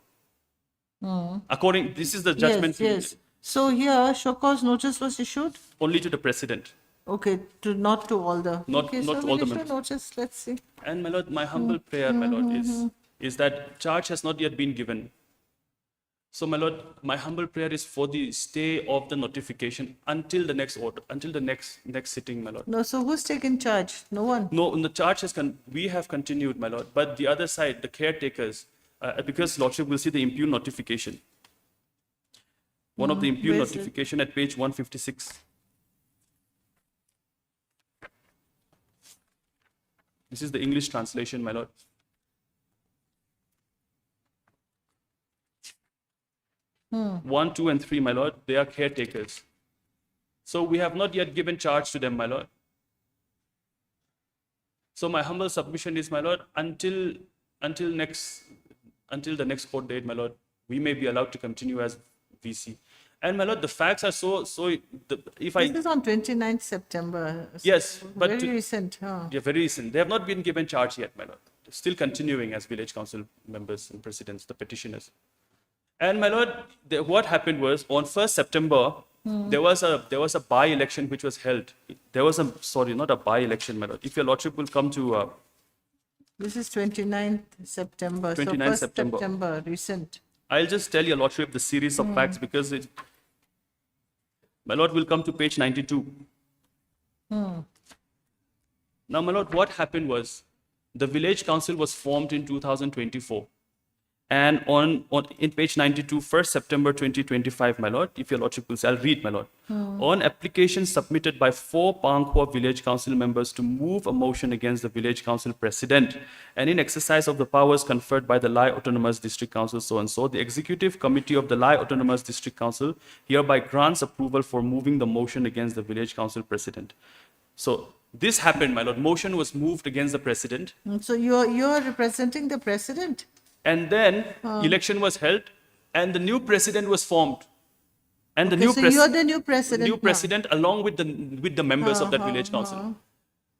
Speaker 6: This is the judgment.
Speaker 2: Yes. So here, show cause notice was issued?
Speaker 6: Only to the president.
Speaker 2: Okay, not to all the.
Speaker 6: Not
Speaker 2: okay,
Speaker 6: all
Speaker 2: so
Speaker 6: the
Speaker 2: we'll issue
Speaker 6: members.
Speaker 2: notice. Let's see.
Speaker 6: And my lord, my humble prayer, my lord, is that charge has not yet been given. So my lord, my humble prayer is for the stay of the notification until the next order, until the next sitting, my lord.
Speaker 2: No, so who's taken charge? No one.
Speaker 6: No, the charge we have continued, my lord. But the other side, the caretakers, because lordship will see the impugn notification. One of the impugn
Speaker 2: Where is it?
Speaker 6: notification at page 156. This is the English translation, my lord. One, 2, and 3, my lord, they are caretakers. So we have not yet given charge to them, my lord. So my humble submission is, my lord, until the next court date, my lord, we may be allowed to continue as VC. And my lord, the facts are This
Speaker 2: is on 29th September.
Speaker 6: Yes, but
Speaker 2: very recent. Huh?
Speaker 6: Yeah, very recent. They have not been given charge yet, my lord. They're still continuing as village council members and presidents, the petitioners. And my lord, what happened was on 1st September, there was a by-election which was held. Not a by-election, my lord. If your lordship will come to
Speaker 2: This is 29th September.
Speaker 6: 29th
Speaker 2: so 1st September, recent.
Speaker 6: I'll just tell your lordship the series of facts because my lord will come to page 92. Now, my lord, what happened was the village council was formed in 2024. And in page 92, 1st September 2025, my lord, if your lordship will say, I'll read, my lord. On application submitted by 4 Pangkhua village council members to move a motion against the village council president, and in exercise of the powers conferred by the Lai Autonomous District Council, so and so, the executive committee of the Lai Autonomous District Council hereby grants approval for moving the motion against the village council president. So this happened, my lord. Motion was moved against the president.
Speaker 2: So you're representing the president?
Speaker 6: And then election was held and the new president was formed. And the
Speaker 2: Okay,
Speaker 6: new
Speaker 2: so you're the new president
Speaker 6: new
Speaker 2: now.
Speaker 6: president along with the members of that village council.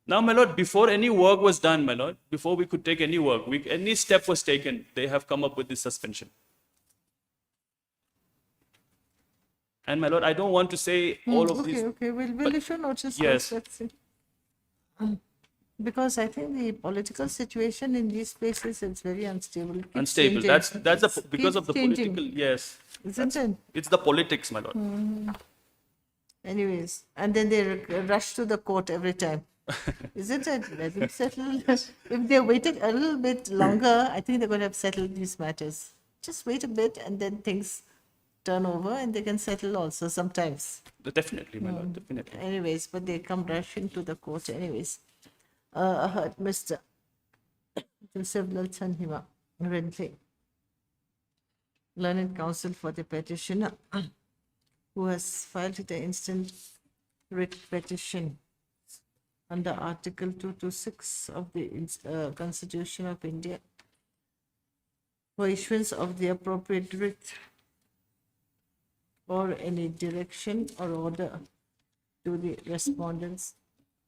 Speaker 6: Now, my lord, before any work was done, my lord, before we could take any work, any step was taken, they have come up with this suspension. And my lord, I don't want to say all of these.
Speaker 2: Okay, we'll issue notice.
Speaker 6: Yes.
Speaker 2: Let's see. Because I think the political situation in these places is very unstable. It keeps
Speaker 6: Unstable.
Speaker 2: changing.
Speaker 6: That's
Speaker 2: It
Speaker 6: because of the
Speaker 2: keeps changing.
Speaker 6: political. Yes.
Speaker 2: Isn't it?
Speaker 6: It's the politics, my lord.
Speaker 2: Anyways, and then they rush to the court every time. Isn't it? Let them settle. If they're waiting a little bit longer, I think they're going to have settled these matters. Just wait a bit and then things turn over and they can settle also sometimes.
Speaker 6: Definitely, my lord. Definitely.
Speaker 2: Anyways, but they come rushing to the court anyways. Mr. Joseph Lalchan Hima, Rentley, Learned Counsel for the petitioner, who has filed the instant writ petition under Article 226 of the Constitution of India for issuance of the appropriate writ or any direction or order to the respondents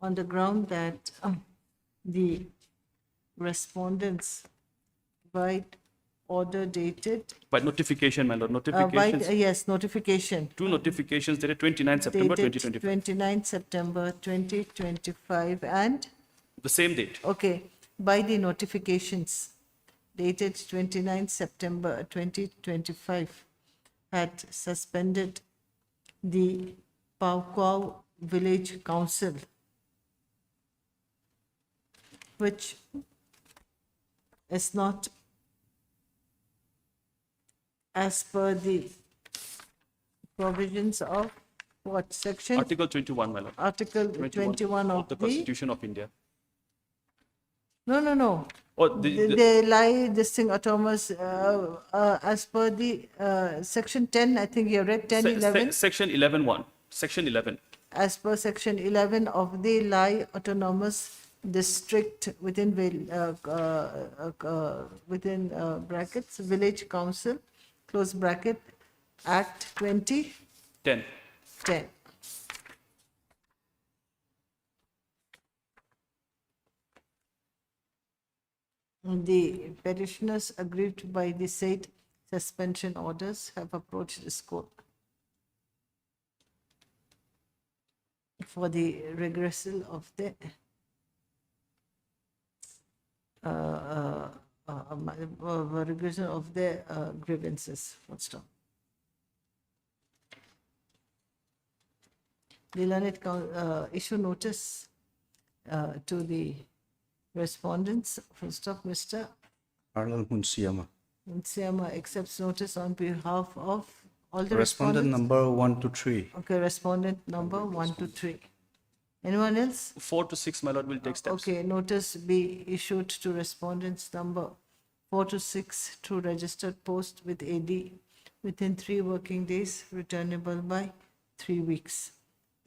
Speaker 2: on the ground that the respondents by order dated
Speaker 6: By notification, my lord. Notifications.
Speaker 2: yes, notification
Speaker 6: Two notifications dated 29 September
Speaker 2: dated
Speaker 6: 2025.
Speaker 2: 29 September 2025 and
Speaker 6: The same date.
Speaker 2: okay, by the notifications dated 29 September 2025 had suspended the Paukwau Village Council, which is not as per the provisions of what section?
Speaker 6: Article 21, my lord.
Speaker 2: Article 21 of
Speaker 6: the Constitution of India.
Speaker 2: No.
Speaker 6: Or
Speaker 2: They lie this thing autonomous as per the section 10, I think you read 10, 11.
Speaker 6: Section 11.1. Section 11.
Speaker 2: As per section 11 of the Lai Autonomous District within brackets Village Council close bracket Act 2010.
Speaker 6: 10.
Speaker 2: The petitioners aggrieved by the said suspension orders have approached this court for the regressal of the regression of their grievances. Full stop. The learned issue notice to the respondents. Full stop. Mr.
Speaker 18: Arnold Munsiama.
Speaker 2: Munsiama accepts notice on behalf of all the
Speaker 18: Respondent
Speaker 2: respondents.
Speaker 18: number 1 to 3.
Speaker 2: Okay, respondent number 1 to 3. Anyone else?
Speaker 6: 4 to 6, my lord, will take steps.
Speaker 2: Okay, notice be issued to respondents number 4 to 6 through registered post with AD within 3 working days, returnable by 3 weeks.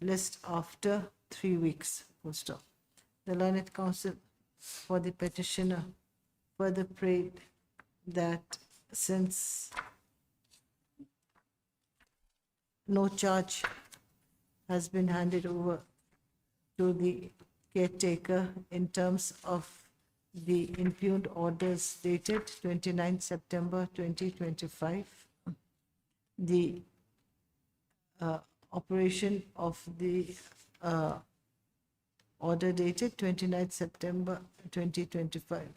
Speaker 2: List after 3 weeks. Full stop. The learned counsel for the petitioner further prayed that since no charge has been handed over to the caretaker in terms of the impugned orders dated 29 September 2025, the operation of the order dated 29 September 2025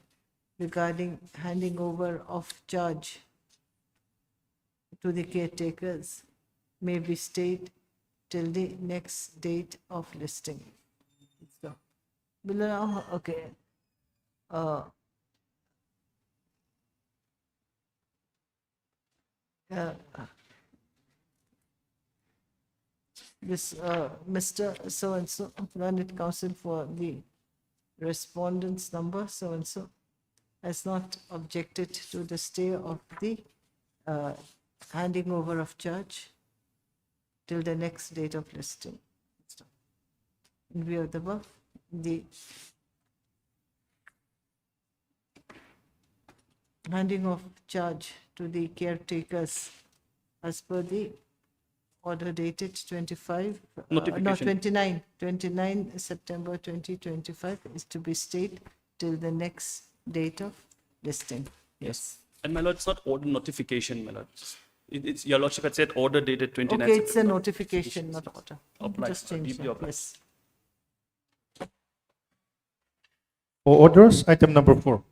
Speaker 2: regarding handing over of charge to the caretakers may be stayed till the next date of listing. So, below, okay. This Mr. So-and-so, learned counsel for the respondent's number so-and-so has not objected to the stay of the handing over of charge till the next date of listing. In view of the above, the handing of charge to the caretakers as per the order dated 25, no,
Speaker 6: Notification.
Speaker 2: 29 September 2025 is to be stayed till the next date of listing. Yes.
Speaker 6: And my lord, it's not order notification, my lord. It's, your lordship had said order dated 29
Speaker 2: Okay, it's a
Speaker 6: September.
Speaker 2: notification, not order.
Speaker 6: Applied,
Speaker 2: Just change
Speaker 6: deeply
Speaker 2: that,
Speaker 6: applied.
Speaker 2: yes.
Speaker 16: For orders, item number 4.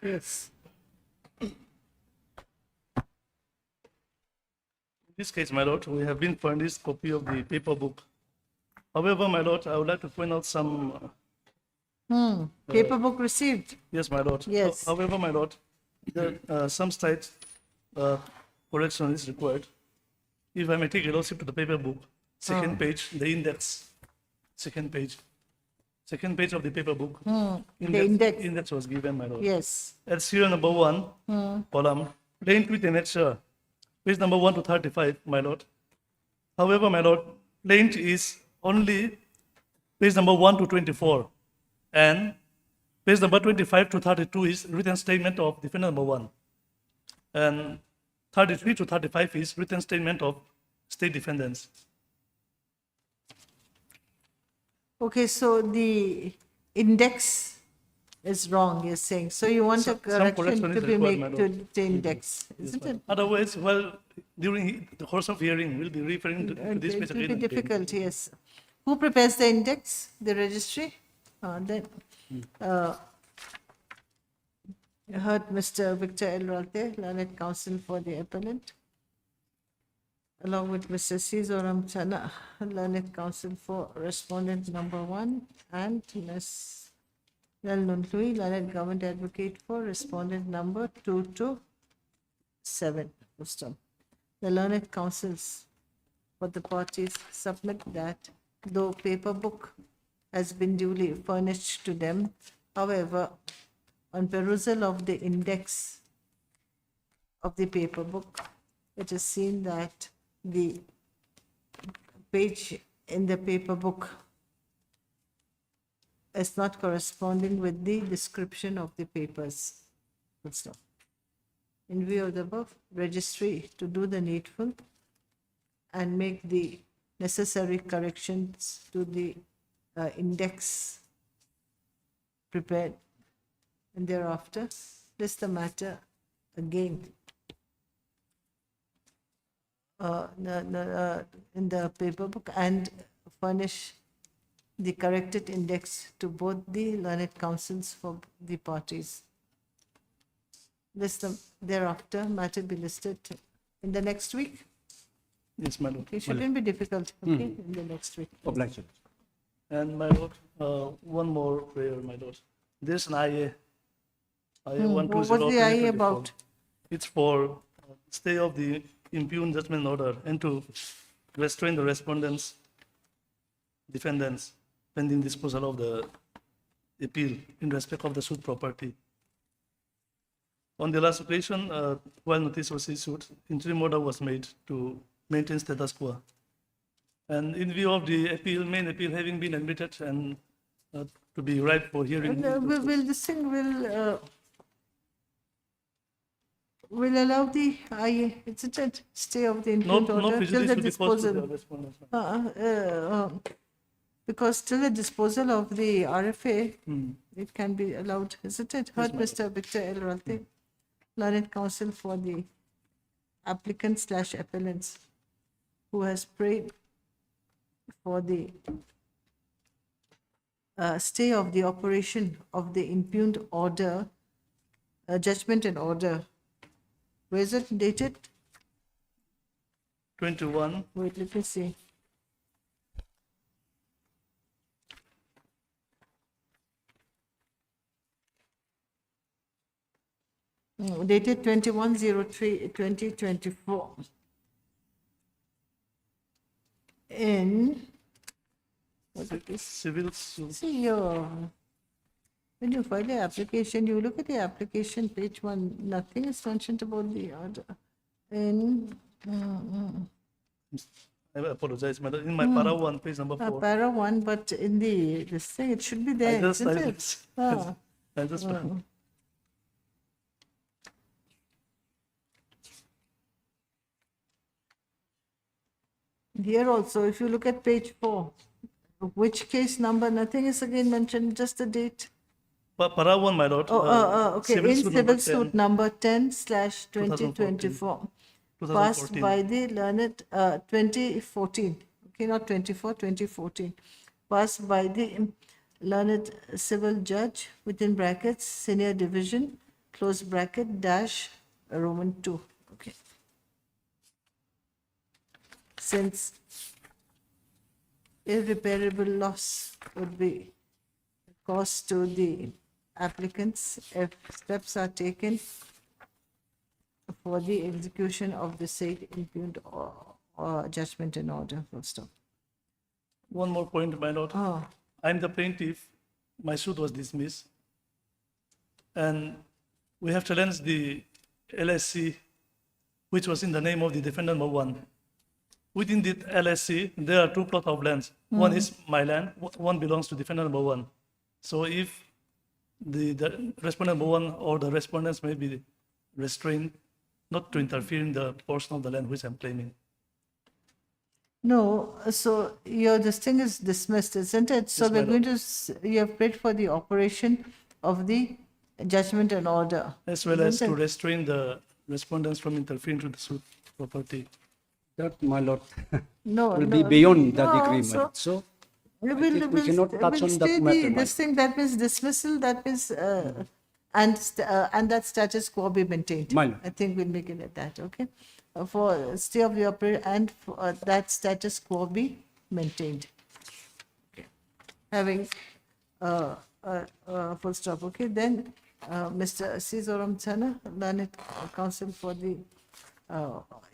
Speaker 2: Yes.
Speaker 14: In this case, my lord, we have been furnished copy of the paper book. However, my lord, I would like to point out some.
Speaker 2: Paper book received.
Speaker 14: Yes, my lord.
Speaker 2: Yes.
Speaker 14: However, my lord, some slight correction is required. If I may take a lordship to the paper book, second page, the index, second page of the paper book.
Speaker 2: The index.
Speaker 14: Index was given, my lord.
Speaker 2: Yes.
Speaker 14: At serial number 1, column, plain tweet nature, page number 1 to 35, my lord. However, my lord, plain is only page number 1 to 24, and page number 25 to 32 is written statement of defendant number 1, and 33 to 35 is written statement of state defendants.
Speaker 2: Okay, so the index is wrong, you're saying. So you want a
Speaker 14: Some
Speaker 2: correction
Speaker 14: correction
Speaker 2: to
Speaker 14: is
Speaker 2: be
Speaker 14: required,
Speaker 2: made
Speaker 14: my
Speaker 2: to
Speaker 14: lord.
Speaker 2: the index, isn't it?
Speaker 14: Otherwise, well, during the course of hearing, we'll be referring to this
Speaker 2: It
Speaker 14: page
Speaker 2: will be
Speaker 14: again. and again.
Speaker 2: difficult, yes. Who prepares the index? The registry? Then, you heard Mr. Victor L. Ralte, learned counsel for the appellant, along with Mr. C. Zoram Chana, learned counsel for respondent number 1, and Ms. Nal Nuntui, learned government advocate for respondent number 2 to 7. The learned counsels for the parties submit that though paper book has been duly furnished to them, however, on perusal of the index of the paper book, it is seen that the page in the paper book is not corresponding with the description of the papers. Good stuff. In view of the above, registry to do the needful and make the necessary corrections to the index prepared, and thereafter list the matter again in the paper book and furnish the corrected index to both the learned counsels for the parties. List them thereafter, matter be listed in the next week.
Speaker 14: Yes, my lord.
Speaker 2: It shouldn't be difficult, okay, in the next week.
Speaker 18: Obligation.
Speaker 14: And my lord, one more prayer, my lord. There's an IA. IA 120.
Speaker 2: What was the IA about?
Speaker 14: It's for stay of the impugned judgment order and to restrain the respondents, defendants, pending disposal of the appeal in respect of the suit property. On the last occasion, while notice was issued, interim order was made to maintain status quo. And in view of the appeal, main appeal having been admitted and to be ripe for hearing.
Speaker 2: Will allow the IA, isn't it, stay of the
Speaker 14: No,
Speaker 2: impugned
Speaker 14: no
Speaker 2: order till
Speaker 14: prejudice
Speaker 2: the
Speaker 14: will be caused to the
Speaker 2: disposal.
Speaker 14: respondents.
Speaker 2: Because till the disposal of the RFA, it can be allowed, isn't it? Heard Mr. Victor L. Ralte, learned counsel for the applicant / appellants, who has prayed for the stay of the operation of the impugned order, judgment and order. Where is it dated?
Speaker 14: 21.
Speaker 2: Wait, let me see. Dated 21/03/2024. In what it is?
Speaker 14: Civil suit.
Speaker 2: See when you file the application, you look at the application, page 1, nothing is mentioned about the order.
Speaker 14: I apologize, madam. In my para 1, page number 4.
Speaker 2: Para 1, but in this thing, it should be there, isn't it? Here also, if you look at page 4, which case number, nothing is again mentioned, just the date.
Speaker 14: Para 1, my lord.
Speaker 2: Okay,
Speaker 14: civil
Speaker 2: in
Speaker 14: suit number
Speaker 2: civil suit
Speaker 14: 10,
Speaker 2: number 10/2024, passed
Speaker 14: 2014.
Speaker 2: by the learned, 2014, okay, not 24, 2014, passed by the learned civil judge, within brackets, senior division, close bracket, dash, Roman 2, okay. Since irreparable loss would be caused to the applicants if steps are taken for the execution of the said impugned or judgment in order, full stop.
Speaker 14: One more point, my lord.
Speaker 2: Oh.
Speaker 14: I'm the plaintiff. My suit was dismissed. And we have challenged the LSC, which was in the name of the defendant number 1. Within the LSC, there are 2 plots of lands. One is my land, one belongs to defendant number 1. So if the respondent number 1 or the respondents may be restrained not to interfere in the portion of the land which I'm claiming.
Speaker 2: No, so this thing is dismissed, isn't it? So
Speaker 14: Yes,
Speaker 2: we're
Speaker 14: my
Speaker 2: going to, you have paid for the operation of the judgment and order.
Speaker 14: As well as
Speaker 2: isn't
Speaker 14: to
Speaker 2: it?
Speaker 14: restrain the respondents from interfering to the suit property.
Speaker 18: That, my lord,
Speaker 2: No,
Speaker 18: will
Speaker 2: no,
Speaker 18: be beyond the
Speaker 2: no,
Speaker 18: decree, my
Speaker 2: so-
Speaker 18: lord. So
Speaker 2: We
Speaker 18: I
Speaker 2: will,
Speaker 18: think we cannot touch on that
Speaker 2: stay
Speaker 18: matter,
Speaker 2: the,
Speaker 18: my
Speaker 2: this thing, that means dismissal, that means, and that status quo be maintained.
Speaker 18: My lord.
Speaker 2: I think we'll make it at that, okay? For stay of the operation and for, that status quo be maintained. Having, full stop, okay? Then, Mr. Sizoram Chana, learned counsel for the,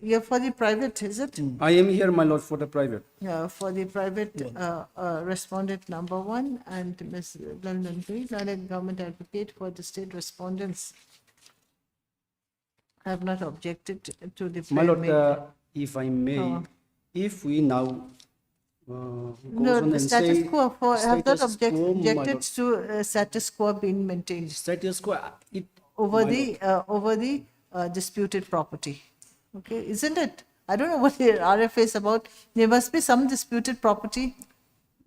Speaker 2: yeah, for the private, is it?
Speaker 18: I am here, my lord, for the private.
Speaker 2: For the private respondent number 1 and Ms. Lalnandri, learned government advocate for the state respondents, have not objected to the
Speaker 18: My
Speaker 2: prayer
Speaker 18: lord,
Speaker 2: made.
Speaker 18: if I may, if we now
Speaker 2: No,
Speaker 18: goes on
Speaker 2: the
Speaker 18: and
Speaker 2: status
Speaker 18: say
Speaker 2: quo for, have not
Speaker 18: status quo, my
Speaker 2: objected
Speaker 18: lord.
Speaker 2: to status quo being maintained
Speaker 18: Status quo, it,
Speaker 2: over
Speaker 18: my
Speaker 2: the disputed property. Okay, isn't it? I don't know what the RFA is about. There must be some disputed property.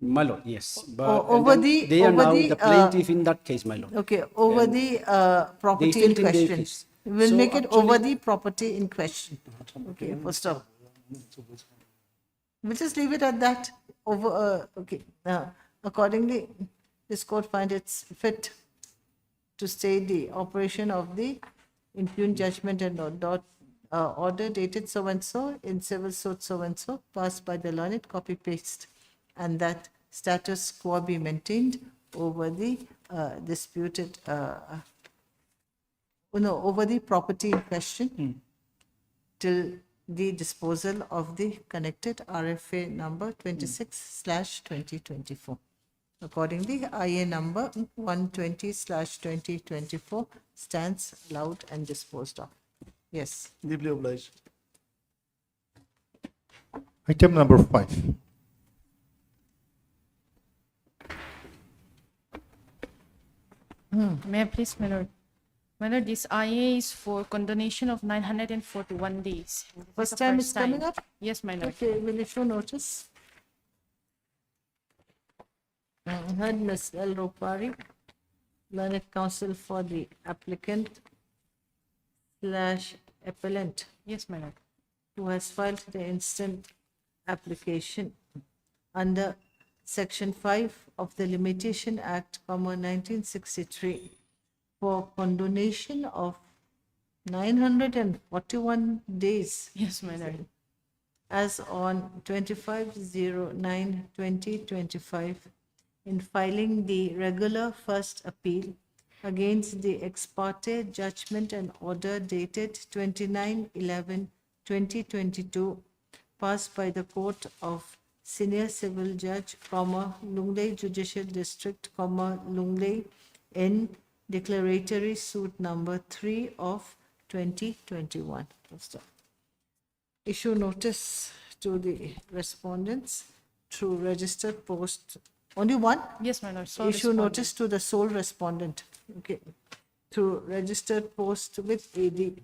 Speaker 18: my lord, yes. But
Speaker 2: over
Speaker 18: and then
Speaker 2: the-
Speaker 18: they are
Speaker 2: over
Speaker 18: now
Speaker 2: the,
Speaker 18: the plaintiff in that case, my lord.
Speaker 2: Okay, over
Speaker 18: And
Speaker 2: the property
Speaker 18: they
Speaker 2: in
Speaker 18: filed in their
Speaker 2: question.
Speaker 18: case.
Speaker 2: We'll
Speaker 18: So
Speaker 2: make it over
Speaker 18: actually-
Speaker 2: the property in question. Okay, first off. We'll just leave it at that. Over, okay. Accordingly, this court finds it fit to stay the operation of the impugned judgment and order dated so and so in civil suit so and so, passed by the learned, copy paste, and that status quo be maintained over the disputed, over the property in question till the disposal of the connected RFA number 26/2024. Accordingly, IA number 120/2024 stands allowed and disposed of. Yes.
Speaker 14: Deeply obliged.
Speaker 16: Item number 5.
Speaker 1: May I please, my lord? My lord, this IA is for condonation of 941 days. This is
Speaker 2: First
Speaker 1: the
Speaker 2: time it's coming up?
Speaker 1: Yes, my lord.
Speaker 2: Okay, will issue notice. Heard Ms. L. Ropari, learned counsel for the applicant / appellant,
Speaker 1: Yes, my lord.
Speaker 2: who has filed the instant application under Section 5 of the Limitation Act, 1963, for condonation of 941 days
Speaker 1: Yes, my lord.
Speaker 2: as on 25/09/2025 in filing the regular first appeal against the ex parte judgment and order dated 29/11/2022 passed by the Court of Senior Civil Judge, Lunglei Judicial District, Lunglei in declaratory suit number 3 of 2021. Issue notice to the respondents through registered post. Only one?
Speaker 1: Yes, my lord. Sole
Speaker 2: Issue
Speaker 1: respondent.
Speaker 2: notice to the sole respondent. Okay. Through registered post with AD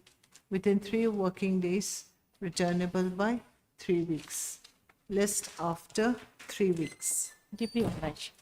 Speaker 2: within 3 working days, returnable by 3 weeks. list after 3 weeks.
Speaker 1: Deeply obliged.